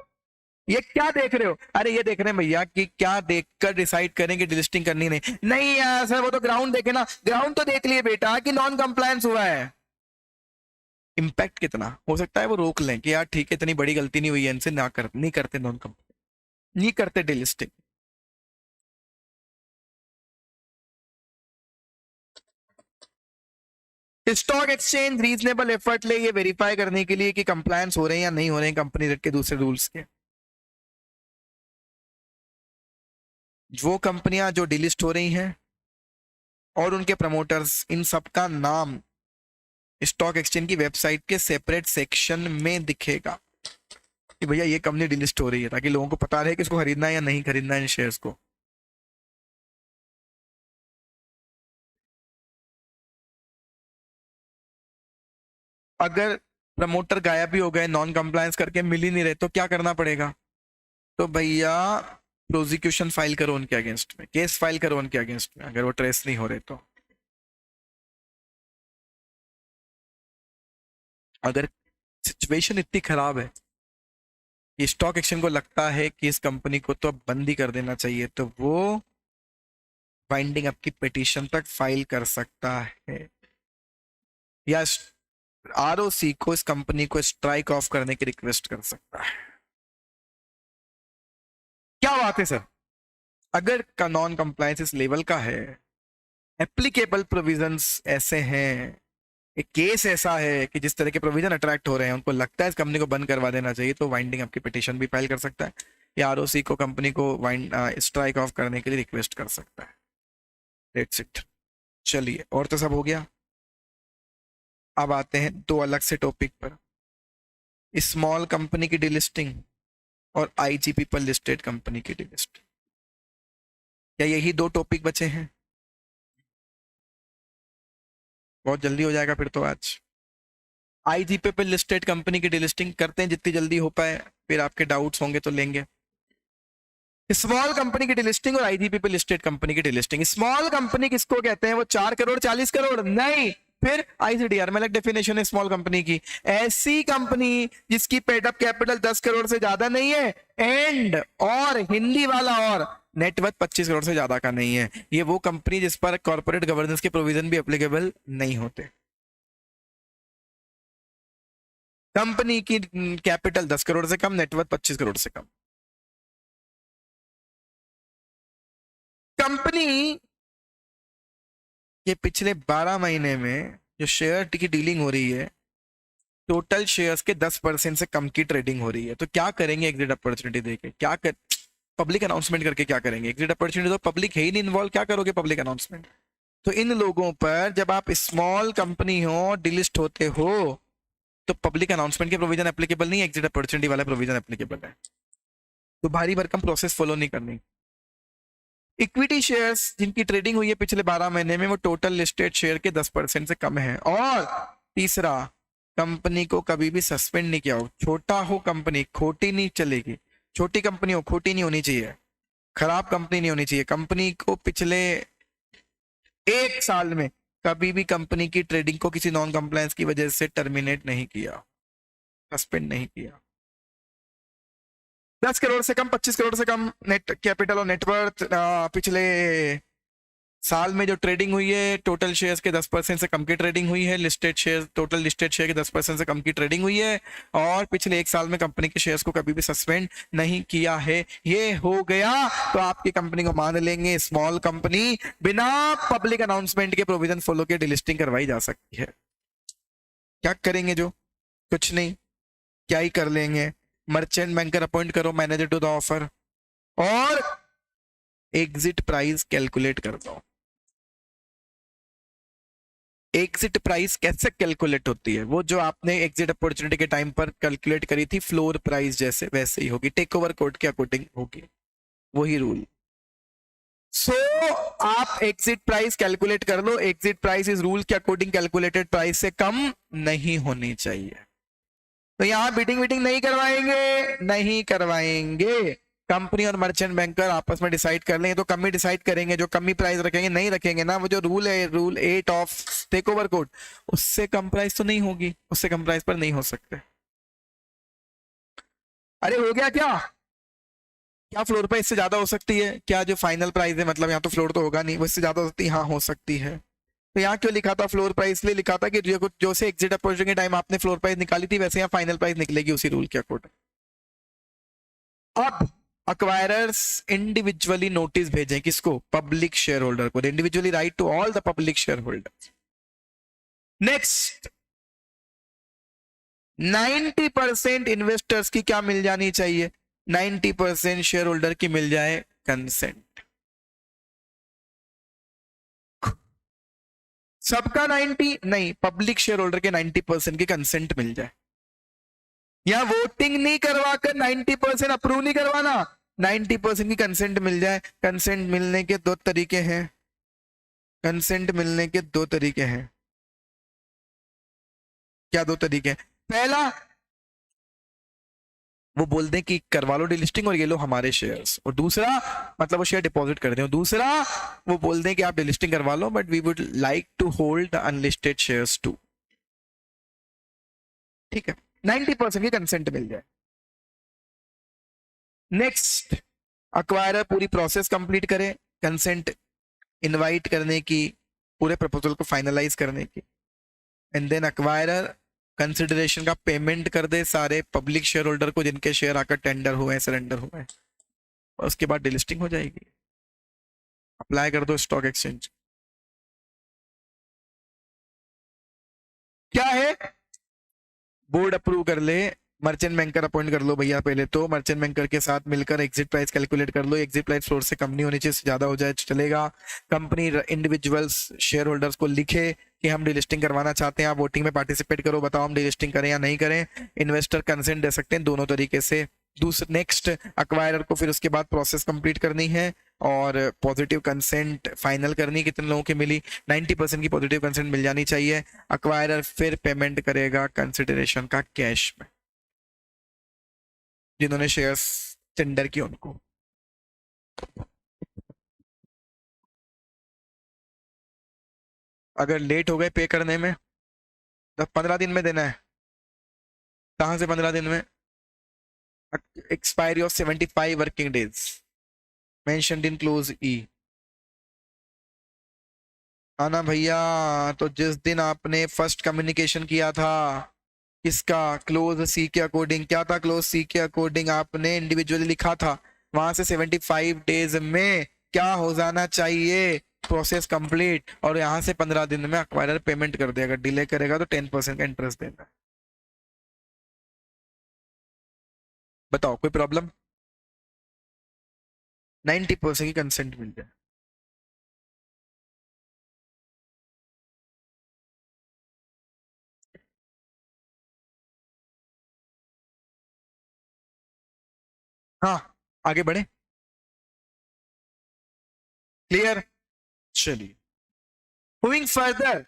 ये क्या देख रहे हो? अरे ये देख रहे हैं भैया कि क्या देखकर डिसाइड करें कि डिलिस्टिंग करनी नहीं। नहीं यार सर, वो तो ग्राउंड देखे ना। ग्राउंड तो देख लिए बेटा कि नॉन कंप्लायंस हुआ है। इंपैक्ट कितना हो सकता है वो रोक लें कि यार ठीक है, इतनी बड़ी गलती नहीं हुई है इनसे, नहीं करते नॉन कंप्लायंस, नहीं करते delisting. Stock exchange reasonable effort ले ये वेरीफाई करने के लिए कि कंप्लायंस हो रहे हैं या नहीं हो रहे हैं कंपनी के दूसरे रूल्स के। वो कंपनियां जो डिलिस्ट हो रही हैं और उनके प्रमोटर्स, इन सबका नाम स्टॉक एक्सचेंज की वेबसाइट के सेपरेट सेक्शन में दिखेगा। कि भैया ये कंपनी डिलिस्ट हो रही है, ताकि लोगों को पता रहे कि इसको खरीदना है या नहीं खरीदना है इन शेयर्स को। अगर प्रमोटर गायब भी हो गए, नॉन कंप्लायंस करके मिल ही नहीं रहे, तो क्या करना पड़ेगा? तो भैया प्रोसिक्यूशन फाइल करो उनके अगेंस्ट में, केस फाइल करो उनके अगेंस्ट में, अगर वो ट्रेस नहीं हो रहे तो। अगर सिचुएशन इतनी खराब है कि स्टॉक एक्सचेंज को लगता है कि इस कंपनी को तो अब बंद ही कर देना चाहिए, तो वो बाइंडिंग अप की पिटीशन तक फाइल कर सकता है, या आरओसी को इस कंपनी को स्ट्राइक ऑफ करने की रिक्वेस्ट कर सकता है। क्या बात है सर? अगर का नॉन कंप्लायंस इस लेवल का है, एप्लीकेबल प्रोविजंस ऐसे हैं, एक केस ऐसा है कि जिस तरह के प्रोविजन अट्रैक्ट हो रहे हैं, उनको लगता है इस कंपनी को बंद करवा देना चाहिए, तो वाइंडिंग आपकी पिटीशन भी फाइल कर सकता है, या आरओसी को कंपनी को वाइंड स्ट्राइक ऑफ करने के लिए रिक्वेस्ट कर सकता है। That's it. चलिए, और तो सब हो गया। अब आते हैं दो अलग से टॉपिक पर, स्मॉल कंपनी की डिलिस्टिंग और आईजीपी पर लिस्टेड कंपनी की डिलिस्टिंग। क्या यही दो टॉपिक बचे हैं? बहुत जल्दी हो जाएगा फिर तो आज। आईजीपी पे लिस्टेड कंपनी की डिलिस्टिंग करते हैं जितनी जल्दी हो पाए, फिर आपके डाउट्स होंगे तो लेंगे। स्मॉल कंपनी की डिलिस्टिंग और आईजीपी पे लिस्टेड कंपनी की डिलिस्टिंग। स्मॉल कंपनी किसको कहते हैं? वो 4 करोड़ 40 करोड़ नहीं, फिर आईसीडीआर में अलग डेफिनेशन है स्मॉल कंपनी की। ऐसी कंपनी जिसकी पेड अप कैपिटल 10 करोड़ से ज्यादा नहीं है, एंड और हिंदी वाला और नेटवर्थ 25 करोड़ से ज्यादा का नहीं है। ये वो कंपनी जिस पर कॉर्पोरेट गवर्नेंस के प्रोविजन भी एप्लीकेबल नहीं होते। कंपनी की कैपिटल 10 करोड़ से कम, नेटवर्थ 25 करोड़ से कम। कंपनी के पिछले 12 महीने में जो शेयर की डीलिंग हो रही है, टोटल शेयर्स के 10% से कम की ट्रेडिंग हो रही है, तो क्या करेंगे? एग्जिट अपॉर्चुनिटी देके क्या कर, पब्लिक अनाउंसमेंट करके क्या करेंगे? एग्जिट अपॉर्चुनिटी तो पब्लिक है ही नहीं इन्वॉल्व, क्या करोगे पब्लिक अनाउंसमेंट? तो इन लोगों पर जब आप स्मॉल कंपनी हो, डिलिस्ट होते हो, तो पब्लिक अनाउंसमेंट के प्रोविजन एप्लीकेबल नहीं, एग्जिट अपॉर्चुनिटी वाला प्रोविजन एप्लीकेबल है। तो भारी भरकम प्रोसेस फॉलो नहीं करनी। इक्विटी शेयर्स जिनकी ट्रेडिंग हुई है पिछले 12 महीने में, वो टोटल लिस्टेड शेयर के 10% से कम है। और तीसरा, कंपनी को कभी भी सस्पेंड नहीं किया हो, छोटा हो कंपनी, खोटी नहीं चलेगी, छोटी कंपनी हो, खोटी नहीं होनी चाहिए, खराब कंपनी नहीं होनी चाहिए। कंपनी को पिछले 1 साल में कभी भी कंपनी की ट्रेडिंग को किसी नॉन कंप्लायंस की वजह से टर्मिनेट नहीं किया, सस्पेंड नहीं किया। 10 करोड़ से कम, 25 करोड़ से कम नेट कैपिटल और नेटवर्थ, पिछले साल में जो ट्रेडिंग हुई है, टोटल शेयर्स के 10% से कम की ट्रेडिंग हुई है, listed share, total listed share के 10% से कम की ट्रेडिंग हुई है, और पिछले 1 साल में कंपनी के शेयर्स को कभी भी सस्पेंड नहीं किया है। ये हो गया तो आपकी कंपनी को मान लेंगे स्मॉल कंपनी, बिना पब्लिक अनाउंसमेंट के प्रोविजन फॉलो के डिलिस्टिंग करवाई जा सकती है। क्या करेंगे? जो कुछ नहीं, क्या ही कर लेंगे, मर्चेंट बैंकर अपॉइंट करो, मैनेजर टू द ऑफर, और एग्जिट प्राइस कैलकुलेट कर दो। एग्जिट प्राइस कैसे कैलकुलेट होती है? वो जो आपने एग्जिट अपॉर्चुनिटी के टाइम पर कैलकुलेट करी थी, फ्लोर प्राइस जैसे, वैसे ही होगी, टेक ओवर कोड के अकॉर्डिंग होगी, वही रूल। सो आप एग्जिट प्राइस कैलकुलेट कर लो, एग्जिट प्राइस इस रूल के अकॉर्डिंग कैलकुलेटेड प्राइस से कम नहीं होनी चाहिए। तो यहां बीटिंग वीटिंग नहीं करवाएंगे, नहीं करवाएंगे। कंपनी और मर्चेंट बैंकर आपस में डिसाइड कर लेंगे तो कम ही डिसाइड करेंगे, जो कम ही प्राइस रखेंगे, नहीं रखेंगे ना, वो जो रूल है, rule 8 of take over code, उससे कम प्राइस तो नहीं होगी, उससे कम प्राइस पर नहीं हो सकते। अरे हो गया क्या? क्या फ्लोर प्राइस इससे ज्यादा हो सकती है क्या? जो फाइनल प्राइस है, मतलब यहाँ तो फ्लोर तो होगा नहीं, वो इससे ज्यादा हो सकती है? हाँ हो सकती है। तो यहाँ क्यों लिखा था फ्लोर प्राइस? इसलिए लिखा था कि जो से एग्जिट अपॉर्चुनिटी के टाइम आपने फ्लोर प्राइस निकाली थी, वैसे यहाँ फाइनल प्राइस निकलेगी उसी रूल के अकॉर्डिंग। अब अक्वायरर्स इंडिविजुअली नोटिस भेजें, किसको? पब्लिक शेयर होल्डर को, individually write to all the public share holder. Next, 90% investors की क्या मिल जानी चाहिए? 90% शेयर होल्डर की मिल जाए कंसेंट। सबका 90 नहीं, पब्लिक शेयर होल्डर के 90% की कंसेंट मिल जाए। या वोटिंग नहीं करवाकर 90% अप्रूव नहीं करवाना, 90% की कंसेंट मिल जाए। कंसेंट मिलने के दो तरीके हैं, कंसेंट मिलने के दो तरीके हैं। क्या दो तरीके हैं? पहला, वो बोल दें कि करवा लो डिलिस्टिंग और ये लो हमारे शेयर्स, और दूसरा मतलब वो शेयर डिपॉजिट कर दें, और दूसरा वो बोल दें कि आप डिलिस्टिंग करवा लो but we would like to hold the unlisted shares too. ठीक है, 90% की कंसेंट मिल जाए। नेक्स्ट, अक्वायरर पूरी प्रोसेस कंप्लीट करे, कंसेंट इनवाइट करने की, पूरे प्रपोजल को फाइनलाइज करने की, एंड देन अक्वायरर कंसिडरेशन का पेमेंट कर दे सारे पब्लिक शेयर होल्डर को जिनके शेयर आकर टेंडर हुए हैं, सरेंडर हुए हैं, और उसके बाद डिलिस्टिंग हो जाएगी। अप्लाई कर दो स्टॉक एक्सचेंज। क्या है? बोर्ड अप्रूव कर ले, मर्चेंट बैंकर अपॉइंट कर लो भैया, पहले तो मर्चेंट बैंकर के साथ मिलकर एग्जिट प्राइस कैलकुलेट कर लो। एग्जिट प्राइस फ्लोर से कम नहीं होनी चाहिए, ज्यादा हो जाए तो चलेगा। कंपनी इंडिविजुअल्स शेयर होल्डर्स को लिखे कि हम डिलिस्टिंग करवाना चाहते हैं, आप वोटिंग में पार्टिसिपेट करो, बताओ हम डिलिस्टिंग करें या नहीं करें। इन्वेस्टर कंसेंट दे सकते हैं दोनों तरीके से। दूसरा, नेक्स्ट अक्वायरर को फिर उसके बाद प्रोसेस कंप्लीट करनी है और पॉजिटिव कंसेंट फाइनल करनी। कितने लोगों की मिली? 90% की पॉजिटिव कंसेंट मिल जानी चाहिए। अक्वायरर फिर पेमेंट करेगा कंसिडरेशन का कैश में, जिन्होंने शेयर्स टेंडर किए उनको। अगर लेट हो गए पे करने में तो 15 दिन में देना है। कहां से 15 दिन में? Expiry of 75 working days mentioned in clause E. आना भैया, तो जिस दिन आपने फर्स्ट कम्युनिकेशन किया था, किसका? क्लोज सी के अकॉर्डिंग। क्या था क्लोज सी के अकॉर्डिंग? आपने इंडिविजुअली लिखा था, वहां से 75 डेज में क्या हो जाना चाहिए? Process complete. और यहां से 15 दिन में अक्वायरर पेमेंट कर देगा, डिले करेगा तो 10% का इंटरेस्ट देना है। बताओ कोई प्रॉब्लम? 90% की कंसेंट मिल जाए। हाँ, आगे बढ़े। क्लियर? चलिए, moving further,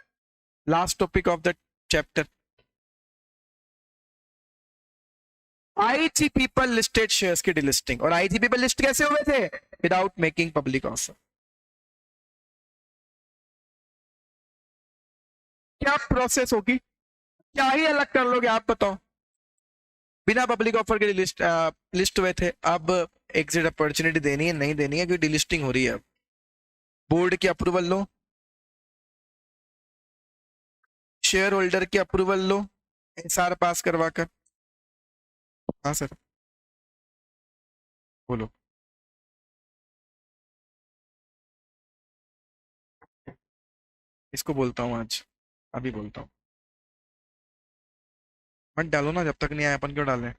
last topic of the chapter, IT people listed shares की डिलिस्टिंग। और आईटी पीपल लिस्ट कैसे हुए थे? Without making public offer. क्या प्रोसेस होगी? क्या ही अलग कर लोगे आप बताओ? बिना पब्लिक ऑफर के लिस्ट हुए थे, अब एग्जिट अपॉर्चुनिटी देनी है नहीं देनी है, क्योंकि डिलिस्टिंग हो रही है। अब बोर्ड की अप्रूवल लो, शेयर होल्डर की अप्रूवल लो, एसआर पास करवा कर। हाँ सर, बोलो। इसको बोलता हूँ आज, अभी बोलता हूँ। मत डालो ना, जब तक नहीं आया अपन क्यों डालें?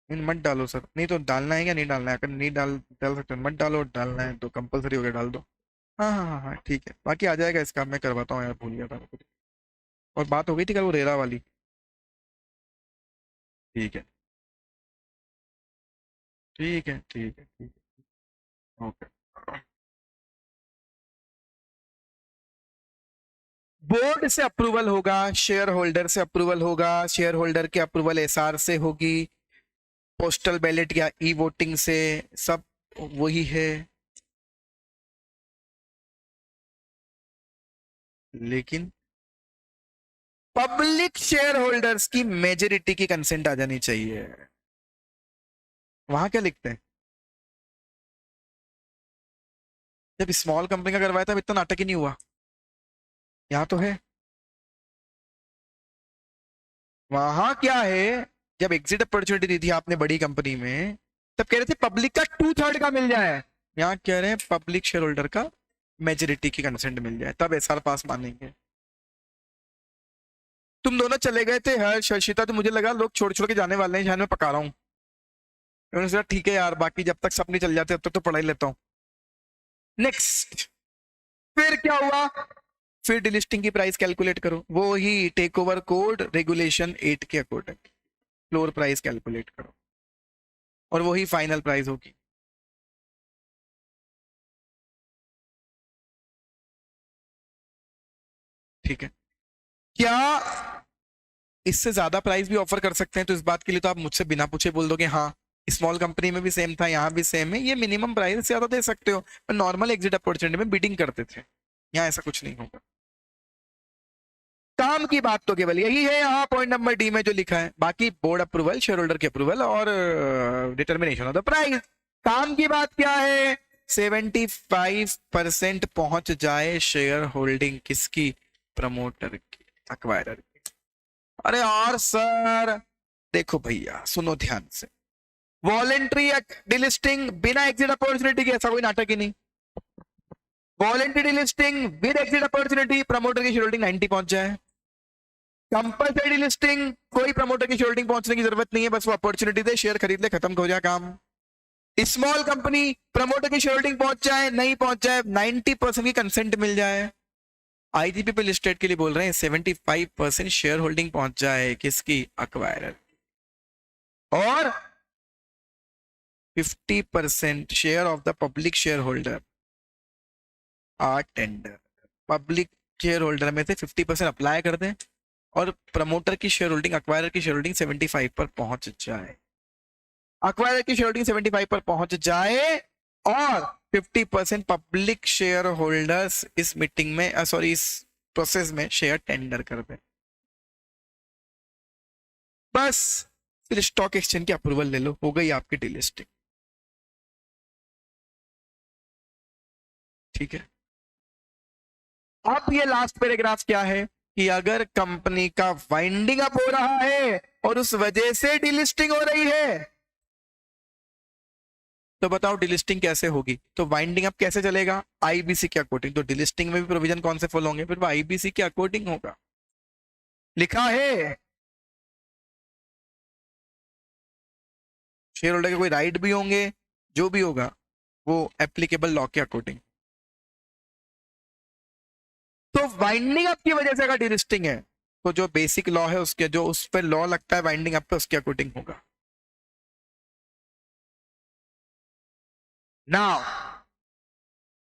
नहीं मत डालो सर, नहीं तो डालना है या नहीं डालना है? अगर नहीं डाल सकते मत डालो, डालना है तो कंपलसरी हो गया डाल दो। हाँ हाँ हाँ हाँ ठीक है, बाकी आ जाएगा इसका, मैं करवाता हूँ यार, भूल गया था मैं खुद। और बात हो गई थी कल वो रेरा वाली। ठीक है ठीक है ठीक है ठीक है, ओके। बोर्ड से अप्रूवल होगा, शेयर होल्डर से अप्रूवल होगा, शेयर होल्डर की अप्रूवल एसआर से होगी, पोस्टल बैलेट या ई वोटिंग से, सब वही है। लेकिन पब्लिक शेयर होल्डर्स की मेजोरिटी की कंसेंट आ जानी चाहिए। वहां क्या लिखते हैं? जब स्मॉल कंपनी का करवाया था इतना नाटक ही नहीं हुआ। यहाँ तो है। वहां क्या है? जब एग्जिट अपॉर्चुनिटी दी थी आपने बड़ी कंपनी में, तब कह रहे थे पब्लिक का 2/3 का मिल जाए। यहाँ कह रहे हैं पब्लिक शेयर होल्डर का मेजोरिटी की कंसेंट मिल जाए, तब एसआर पास मानेंगे। तुम दोनों चले गए थे हर्ष हर्षिता, तो मुझे लगा लोग छोड़ छोड़ के जाने वाले हैं, शायद मैं पका रहा हूँ। उन्होंने सोचा ठीक है यार, बाकी जब तक सब नहीं चल जाते तब तक तो पढ़ाई लेता हूँ। नेक्स्ट, फिर क्या हुआ? फिर डिलिस्टिंग की प्राइस कैलकुलेट करो, वो ही टेक ओवर कोड रेगुलेशन 8 के अकॉर्डिंग फ्लोर प्राइस कैलकुलेट करो और वही फाइनल प्राइस होगी। ठीक है, क्या इससे ज्यादा प्राइस भी ऑफर कर सकते हैं? तो इस बात के लिए तो आप मुझसे बिना पूछे बोल दोगे हाँ, स्मॉल कंपनी में भी सेम था, यहाँ भी सेम है, ये मिनिमम प्राइस ज्यादा दे सकते हो, पर नॉर्मल एग्जिट अपॉर्चुनिटी में बिडिंग करते थे, यहाँ ऐसा कुछ नहीं होगा। काम की बात तो केवल यही है यहाँ पॉइंट नंबर डी में जो लिखा है, बाकी बोर्ड अप्रूवल, शेयर होल्डर के अप्रूवल और डिटर्मिनेशन ऑफ द प्राइस। काम की बात क्या है? 75% पहुंच जाए शेयर होल्डिंग किसकी? प्रमोटर की, अक्वायरर की। अरे और सर देखो भैया सुनो ध्यान से, वॉलेंट्री डिलिस्टिंग बिना एग्जिट अपॉर्चुनिटी के ऐसा कोई नाटक ही नहीं। Voluntary delisting with exit opportunity, promoter की शेयर होल्डिंग 90 पहुंच जाए। कंपल्सरी लिस्टिंग, कोई प्रमोटर की शेयर होल्डिंग पहुंचने की जरूरत नहीं है, बस वो अपॉर्चुनिटी दे, शेयर खरीद ले, खत्म हो जाए काम। स्मॉल कंपनी, प्रमोटर की शेयर होल्डिंग पहुंच जाए नहीं पहुंच जाए, 90% की कंसेंट मिल जाए। आईजीपी पे लिस्टेड के लिए बोल रहे हैं 75% शेयर होल्डिंग पहुंच जाए किसकी? अक्वायरर। और 50% share of the public share holder are tender. Public share holder में से 50% अप्लाई कर दें और प्रमोटर की शेयर होल्डिंग, अक्वायरर की शेयर होल्डिंग 75 पर पहुंच जाए। अक्वायरर की शेयर होल्डिंग 75 पर पहुंच जाए और 50% पब्लिक शेयर होल्डर्स इस मीटिंग में सॉरी इस प्रोसेस में शेयर टेंडर कर दें, बस फिर स्टॉक एक्सचेंज की अप्रूवल ले लो, हो गई आपकी डिलिस्टिंग। ठीक है, अब ये लास्ट पैराग्राफ क्या है कि अगर कंपनी का वाइंडिंग अप हो रहा है और उस वजह से डिलिस्टिंग हो रही है, तो बताओ डिलिस्टिंग कैसे होगी? तो वाइंडिंग अप कैसे चलेगा? आईबीसी के अकॉर्डिंग। तो डिलिस्टिंग में भी प्रोविजन कौन से फॉलो होंगे? फिर वो आईबीसी के अकॉर्डिंग होगा, लिखा है। शेयर होल्डर के कोई राइट भी होंगे, जो भी होगा वो एप्लीकेबल लॉ के अकॉर्डिंग। तो वाइंडिंग अप की वजह से अगर डिलिस्टिंग है तो जो बेसिक लॉ है उसके, जो उस पर लॉ लगता है वाइंडिंग अप पे, उसके अकॉर्डिंग होगा। नाउ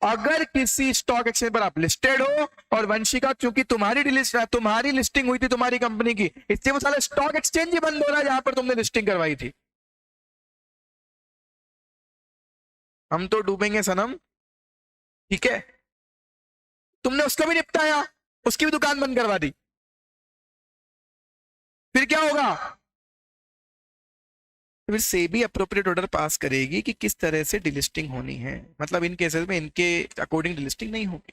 अगर किसी स्टॉक एक्सचेंज पर आप लिस्टेड हो और वंशिका, चूंकि तुम्हारी लिस्टिंग हुई थी तुम्हारी कंपनी की, इसलिए वो साला स्टॉक एक्सचेंज ही बंद हो रहा है जहां पर तुमने लिस्टिंग करवाई थी। हम तो डूबेंगे सनम, ठीक है? तुमने उसका भी निपटाया, उसकी भी दुकान बंद करवा दी, फिर क्या होगा? फिर सेबी अप्रोप्रिएट ऑर्डर पास करेगी कि किस तरह से डिलिस्टिंग होनी है, मतलब इन केसेस में इनके अकॉर्डिंग डिलिस्टिंग नहीं होगी।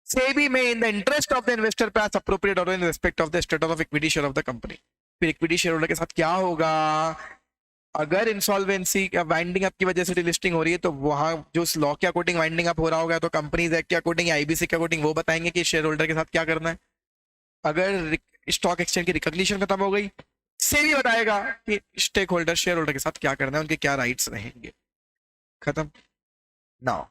सेबी में in the interest of the investor pass appropriate order in respect of the status of equity share of the company. फिर इक्विटी शेयर होल्डर के साथ क्या होगा? अगर इंसॉल्वेंसी वाइंडिंग अप की वजह से डिलिस्टिंग हो रही है तो वहां जो लॉ के अकॉर्डिंग वाइंडिंग अप हो रहा होगा, तो कंपनीज एक्ट के अकॉर्डिंग, आईबीसी के अकॉर्डिंग वो बताएंगे कि शेयर होल्डर के साथ क्या करना है। अगर स्टॉक एक्सचेंज की रिकॉग्निशन खत्म हो गई, सेबी बताएगा कि स्टेक होल्डर, शेयर होल्डर के साथ क्या करना है, उनके क्या राइट्स रहेंगे। खत्म। नाउ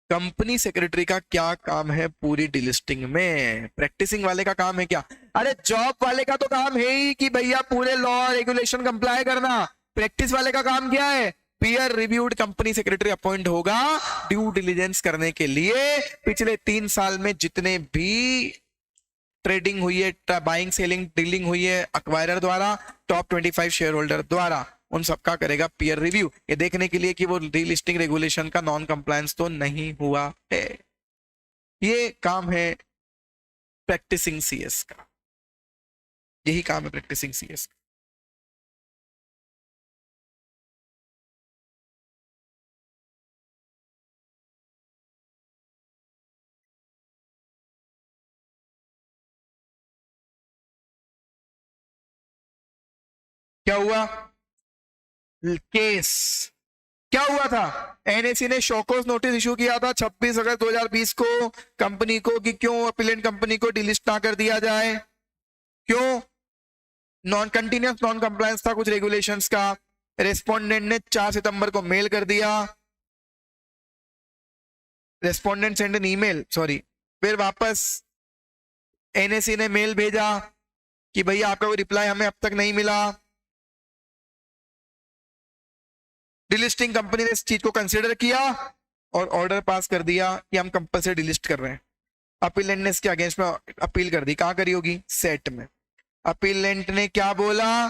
कंपनी सेक्रेटरी का क्या काम है पूरी डिलिस्टिंग में? प्रैक्टिसिंग वाले का काम है क्या? अरे जॉब वाले का तो काम है ही कि भैया पूरे लॉ रेगुलेशन कंप्लाई करना। प्रैक्टिस वाले का काम क्या है? Peer reviewed company secretary appoint होगा ड्यू डिलिजेंस करने के लिए, पिछले 3 साल में जितने भी ट्रेडिंग हुई है, बाइंग सेलिंग डीलिंग हुई है अक्वायरर द्वारा, टॉप 25 शेयर होल्डर द्वारा, उन सबका करेगा पीयर रिव्यू, ये देखने के लिए कि वो रीलिस्टिंग रेगुलेशन का नॉन कंप्लायंस तो नहीं हुआ है। ये काम है प्रैक्टिसिंग सीएस का, यही काम है प्रैक्टिसिंग सीएस का। क्या हुआ? केस क्या हुआ था? एनएसी ने शोकॉज नोटिस इशू किया था 26 अगस्त 2020 को कंपनी को कि क्यों अपीलेंट कंपनी को डिलिस्ट ना कर दिया जाए। क्यों? नॉन कंटिन्यूस नॉन कंप्लायंस था कुछ रेगुलेशंस का। रेस्पोंडेंट ने 4 सितंबर को मेल कर दिया, respondent send an email, sorry फिर वापस एनएससी ने मेल भेजा कि भैया आपका कोई रिप्लाई हमें अब तक नहीं मिला। डिलिस्टिंग कंपनी ने इस चीज को कंसिडर किया और ऑर्डर पास कर दिया कि हम कंपल्सरी डिलिस्ट कर रहे हैं। अपीलेंट ने इसके अगेंस्ट में अपील कर दी। कहां करी होगी? सेट में। अपीलेंट ने क्या बोला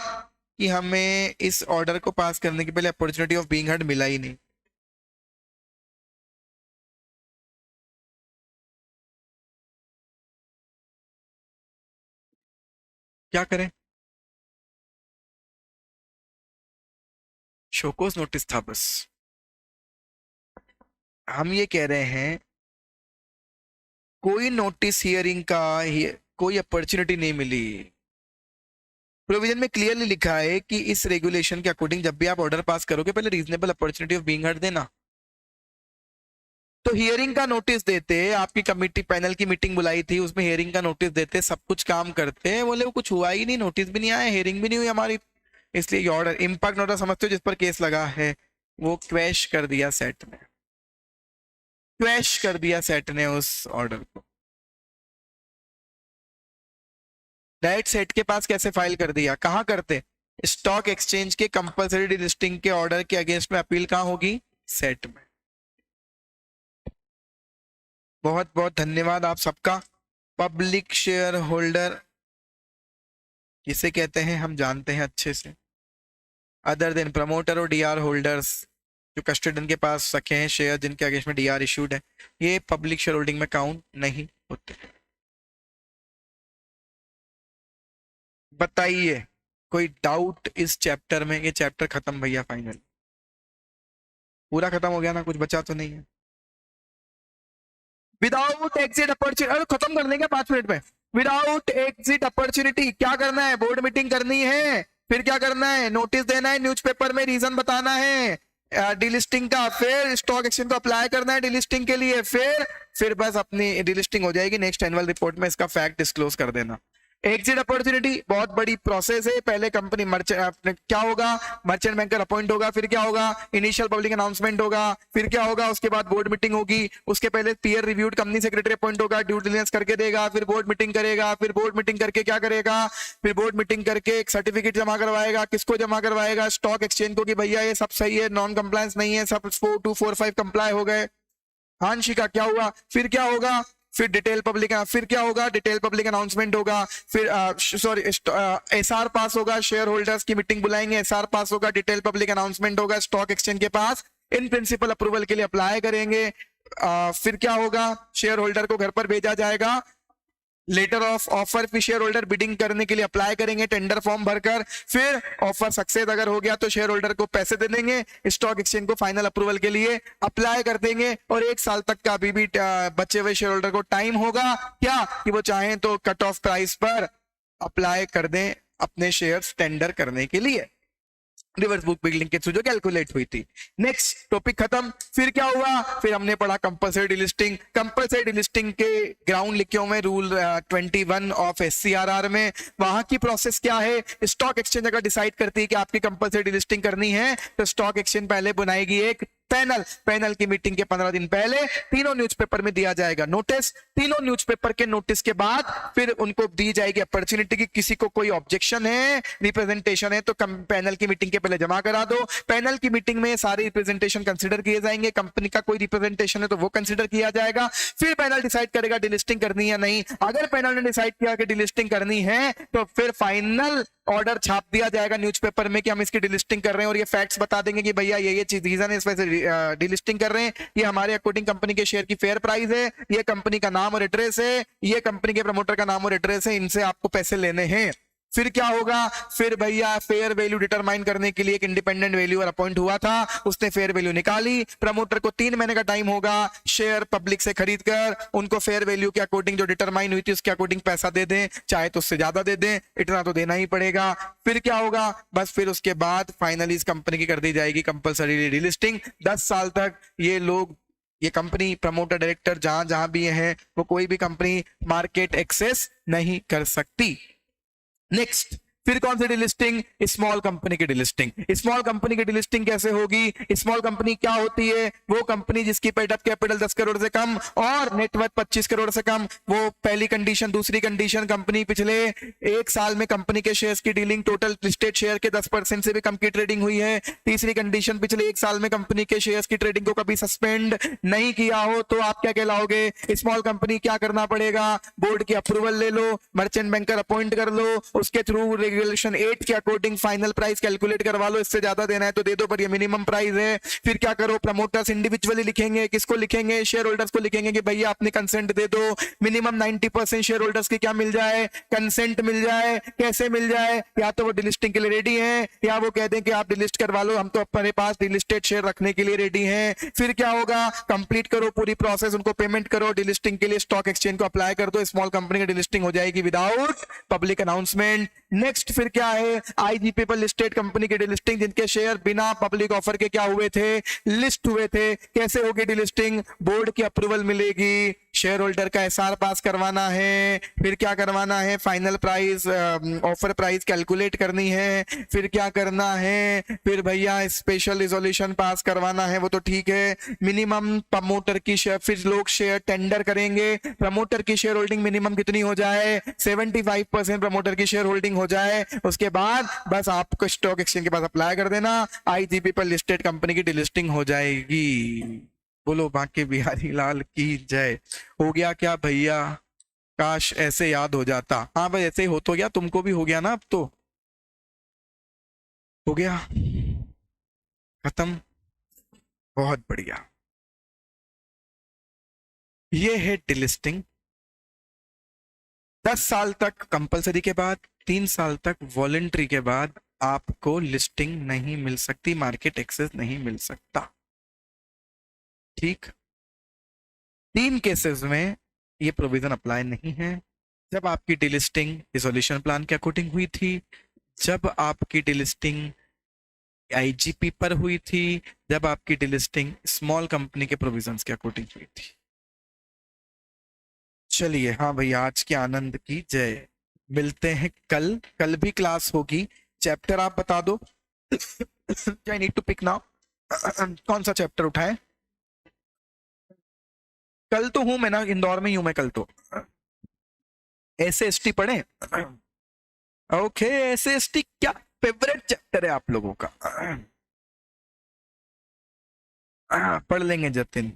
कि हमें इस ऑर्डर को पास करने के पहले अपॉर्चुनिटी ऑफ बीइंग हर्ड मिला ही नहीं। क्या करें? शोकोस नोटिस था बस। हम ये कह रहे हैं कोई नोटिस हियरिंग का कोई अपॉर्चुनिटी नहीं मिली। प्रोविजन में क्लियरली लिखा है कि इस रेगुलेशन के अकॉर्डिंग जब भी आप ऑर्डर पास करोगे पहले reasonable opportunity of being heard देना। तो हियरिंग का नोटिस देते, आपकी कमिटी पैनल की मीटिंग बुलाई थी, उसमें हियरिंग का नोटिस देते, सब कुछ काम करते, बोले वो कुछ हुआ ही नहीं, नोटिस भी नहीं आया, हियरिंग भी नहीं हुई हमारी, इसलिए ये ऑर्डर इंपैक्ट नोटिस समझते हो जिस पर केस लगा है, वो क्वैश कर दिया सेट ने। क्वैश कर दिया सेट ने उस ऑर्डर को। डायरेक्ट सेट के पास कैसे फाइल कर दिया? कहां करते? स्टॉक एक्सचेंज के कंपल्सरी डिलिस्टिंग के ऑर्डर के अगेंस्ट में अपील कहां होगी? सेट में। बहुत बहुत धन्यवाद आप सबका। पब्लिक शेयर होल्डर किसे कहते हैं हम जानते हैं अच्छे से, अदर देन प्रमोटर और डीआर होल्डर्स जो कस्टोडियन के पास रखे हैं शेयर जिनके अगेंस्ट में डीआर इशूड है, ये पब्लिक शेयर होल्डिंग में काउंट नहीं होते। बताइए कोई डाउट इस चैप्टर में? ये चैप्टर खत्म भैया, फाइनल पूरा खत्म हो गया ना, कुछ बचा तो नहीं है? विदाउट एग्जिट अपॉर्चुनिटी, अरे खत्म कर देंगे 5 मिनट में। विदाउट एग्जिट अपॉर्चुनिटी क्या करना है? बोर्ड मीटिंग करनी है, फिर क्या करना है? नोटिस देना है, न्यूज़पेपर में रीजन बताना है डिलिस्टिंग का, फिर स्टॉक एक्सचेंज को अप्लाई करना है डिलिस्टिंग के लिए, फिर बस अपनी डिलिस्टिंग हो जाएगी। नेक्स्ट एनुअल रिपोर्ट में इसका फैक्ट डिस्क्लोज कर देना। एग्जिट अपॉर्चुनिटी बहुत बड़ी प्रोसेस है। पहले कंपनी मर्चेंट क्या होगा? मर्चेंट बैंकर अपॉइंट होगा, फिर क्या होगा? इनिशियल पब्लिक अनाउंसमेंट होगा, फिर क्या होगा? उसके बाद बोर्ड मीटिंग होगी, उसके पहले peer reviewed company secretary appoint होगा, ड्यू डिलिजेंस करके देगा, फिर बोर्ड मीटिंग करेगा, फिर बोर्ड मीटिंग करके क्या करेगा? फिर बोर्ड मीटिंग करके एक सर्टिफिकेट जमा करवाएगा। किसको जमा करवाएगा? स्टॉक एक्सचेंज को, कि भैया ये सब सही है, नॉन कंप्लायंस नहीं है, सब 4, 2, 4, 5 कंप्लाई हो गए। हाँ शिका क्या हुआ? फिर क्या होगा? फिर डिटेल पब्लिक, फिर क्या होगा? डिटेल पब्लिक अनाउंसमेंट होगा, फिर सॉरी एसआर पास होगा, शेयर होल्डर्स की मीटिंग बुलाएंगे, एसआर पास होगा, डिटेल पब्लिक अनाउंसमेंट होगा, स्टॉक एक्सचेंज के पास इन प्रिंसिपल अप्रूवल के लिए अप्लाई करेंगे। फिर क्या होगा? शेयर होल्डर को घर पर भेजा जाएगा लेटर ऑफ ऑफर, फिर शेयर होल्डर बिडिंग करने के लिए अप्लाई करेंगे टेंडर फॉर्म भरकर, फिर ऑफर सक्सेस अगर हो गया तो शेयर होल्डर को पैसे दे देंगे, स्टॉक एक्सचेंज को फाइनल अप्रूवल के लिए अप्लाई कर देंगे, और 1 साल तक का अभी भी बचे हुए शेयर होल्डर को टाइम होगा क्या कि वो चाहें तो कट ऑफ प्राइस पर अप्लाई कर दें अपने शेयर्स टेंडर करने के लिए, रिवर्स बुक बिल्डिंग के थ्रू जो कैलकुलेट हुई थी। नेक्स्ट टॉपिक खत्म। फिर क्या हुआ? फिर हमने पढ़ा कंपल्सरी डिलिस्टिंग। कंपल्सरी डिलिस्टिंग के ग्राउंड लिखे हुए रूल 21 ऑफ SCRR में, वहां की प्रोसेस क्या है? स्टॉक एक्सचेंज अगर डिसाइड करती है कि आपकी कंपल्सरी डिलिस्टिंग करनी है तो स्टॉक एक्सचेंज पहले बनाएगी एक पैनल की मीटिंग के 15 दिन पहले तीनों न्यूज़पेपर में दिया जाएगा नोटिस। तीनों न्यूज़पेपर के नोटिस के बाद फिर उनको दी जाएगी अपॉर्चुनिटी कि किसी को कोई ऑब्जेक्शन है, रिप्रेजेंटेशन है तो पैनल की मीटिंग के पहले जमा करा दो। पैनल की मीटिंग में सारे रिप्रेजेंटेशन कंसीडर किए जाएंगे, कंपनी का कोई रिप्रेजेंटेशन है तो वो कंसीडर किया जाएगा। फिर पैनल डिसाइड करेगा डिलिस्टिंग करनी है नहीं। अगर पैनल ने डिसाइड किया कि डिलिस्टिंग करनी है तो फिर फाइनल ऑर्डर छाप दिया जाएगा न्यूज़पेपर में कि हम इसकी डिलिस्टिंग कर रहे हैं, और ये फैक्ट्स बता देंगे कि भैया ये चीज रीजन है इस वजह से डिलिस्टिंग कर रहे हैं, ये हमारे अकॉर्डिंग कंपनी के शेयर की फेयर प्राइस है, ये कंपनी का नाम और एड्रेस है, ये कंपनी के प्रमोटर का नाम और एड्रेस है, इनसे आपको पैसे लेने हैं। फिर क्या होगा? फिर भैया फेयर वैल्यू डिटरमाइन करने के लिए एक इंडिपेंडेंट वैल्यूअर अपॉइंट हुआ था, उसने फेयर वैल्यू निकाली। प्रमोटर को 3 महीने का टाइम होगा शेयर पब्लिक से खरीद कर उनको फेयर वैल्यू के अकॉर्डिंग जो डिटरमाइन हुई थी उसके अकॉर्डिंग पैसा दे दें, चाहे तो उससे ज्यादा दे दें, इतना तो देना ही पड़ेगा। फिर क्या होगा? बस फिर उसके बाद फाइनली इस कंपनी की कर दी जाएगी कंपल्सरी डिलिस्टिंग। 10 साल तक ये लोग, ये कंपनी, प्रमोटर, डायरेक्टर जहां जहां भी हैं, वो कोई भी कंपनी मार्केट एक्सेस नहीं कर सकती। नेक्स्ट, फिर कौन सी डिलिस्टिंग? स्मॉल कंपनी की डिलिस्टिंग। स्मॉल कंपनी की डिलिस्टिंग कैसे होगी? स्मॉल कंपनी क्या होती है? वो कंपनी जिसकी पेड अप कैपिटल 10 करोड़ से कम और नेटवर्थ 25 करोड़ से कम। वो पहली कंडीशन। दूसरी कंडीशन, कंपनी पिछले एक साल में कंपनी के शेयर्स की डीलिंग टोटल लिस्टेड शेयर के 10% से भी कम की ट्रेडिंग हुई है। तीसरी कंडीशन, पिछले एक साल में कंपनी के शेयर्स की ट्रेडिंग को कभी सस्पेंड नहीं किया हो। तो आप क्या कहलाओगे? Small company. क्या करना पड़ेगा? बोर्ड की अप्रूवल ले लो, मर्चेंट बैंकर अपॉइंट कर लो, उसके थ्रू रेगुलेशन 8 के अकॉर्डिंग फाइनल प्राइस कैलकुलेट करवा लो। इससे ज्यादा देना है तो दे दो, पर ये मिनिमम प्राइस है। फिर क्या करो? प्रमोटर्स इंडिविजुअली लिखेंगे। किसको लिखेंगे? शेयर होल्डर्स को लिखेंगे कि भैया अपनी कंसेंट दे दो। मिनिमम 90% शेयर होल्डर्स की क्या मिल जाए? कंसेंट मिल जाए। कैसे मिल जाए? या तो वो डिलिस्टिंग के लिए रेडी है, या वो कह दें कि आप डिलिस्ट करवा लो, हम तो अपने पास डिलिस्टेड शेयर रखने के लिए रेडी हैं। फिर क्या होगा? कंप्लीट करो पूरी प्रोसेस, उनको पेमेंट करो, डिलिस्टिंग के लिए स्टॉक एक्सचेंज को अप्लाई कर दो। स्मॉल कंपनी की डिलिस्टिंग हो जाएगी विदाउट पब्लिक अनाउंसमेंट। नेक्स्ट फिर क्या है? आईजीपी पर लिस्टेड कंपनी की डिलिस्टिंग, जिनके शेयर बिना पब्लिक ऑफर के क्या हुए थे? लिस्ट हुए थे। कैसे होगी डिलिस्टिंग? बोर्ड की अप्रूवल मिलेगी, शेयर होल्डर का एसआर पास करवाना है, फिर क्या करवाना है? Final price, offer price calculate करनी है। फिर क्या करना है? फिर भैया स्पेशल रिजोल्यूशन पास करवाना है, वो तो ठीक है। मिनिमम प्रमोटर की शेयर, फिर लोग शेयर टेंडर करेंगे। प्रमोटर की शेयर होल्डिंग मिनिमम कितनी हो जाए? 75% प्रमोटर की शेयर होल्डिंग हो जाए। उसके बाद बस आपको स्टॉक एक्सचेंज के पास अप्लाई कर देना, आईजीपी पर लिस्टेड कंपनी की डिलिस्टिंग हो जाएगी। बोलो बांके बिहारी लाल की जय। हो गया क्या भैया? काश ऐसे याद हो जाता। हाँ भाई, ऐसे ही हो तो गया, तुमको भी हो गया ना? अब तो हो गया खत्म। बहुत बढ़िया। ये है डिलिस्टिंग। 10 साल तक कंपलसरी के बाद, 3 साल तक वॉलेंट्री के बाद आपको लिस्टिंग नहीं मिल सकती, मार्केट एक्सेस नहीं मिल सकता। ठीक। 3 केसेस में ये प्रोविजन अप्लाई नहीं है। जब आपकी डिलिस्टिंग रिजोल्यूशन प्लान के अकॉर्डिंग हुई थी, जब आपकी डिलिस्टिंग आईजीपी पर हुई थी, जब आपकी डिलिस्टिंग स्मॉल कंपनी के प्रोविजंस के अकॉर्डिंग हुई थी। चलिए, हाँ भैया, आज के आनंद की जय। मिलते हैं कल। कल भी क्लास होगी। चैप्टर आप बता दो। I need to pick now. कौन सा चैप्टर उठाए? कल तो हूं मैं ना, इंदौर में ही हूं मैं कल तो। एसएसटी पढ़े? ओके, एसएसटी क्या फेवरेट चैप्टर है आप लोगों का? पढ़ लेंगे जतिन।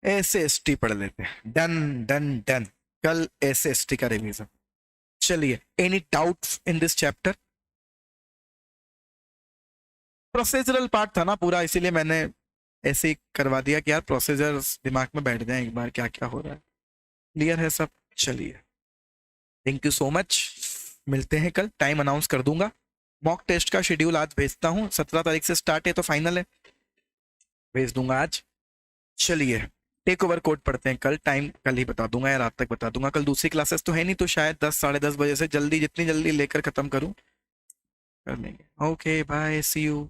एसएसटी पढ़ लेते हैं। Done done done. कल एसएसटी का रिवीजन। चलिए, any doubts in this chapter? Procedural part था ना पूरा, इसीलिए मैंने ऐसे ही करवा दिया कि यार प्रोसीजर्स दिमाग में बैठ जाए एक बार, क्या क्या हो रहा है। क्लियर है सब? चलिए, थैंक यू सो मच। मिलते हैं कल, टाइम अनाउंस कर दूंगा। मॉक टेस्ट का शेड्यूल आज भेजता हूँ। 17 तारीख से स्टार्ट है तो फाइनल है, भेज दूंगा आज। चलिए, टेक ओवर कोड पढ़ते हैं कल। टाइम कल ही बता दूंगा या रात तक बता दूंगा। कल दूसरी क्लासेस तो है नहीं, तो शायद 10 साढ़े 10 बजे से जल्दी, जितनी जल्दी लेकर खत्म करूं कर लेंगे। Okay bye, see you.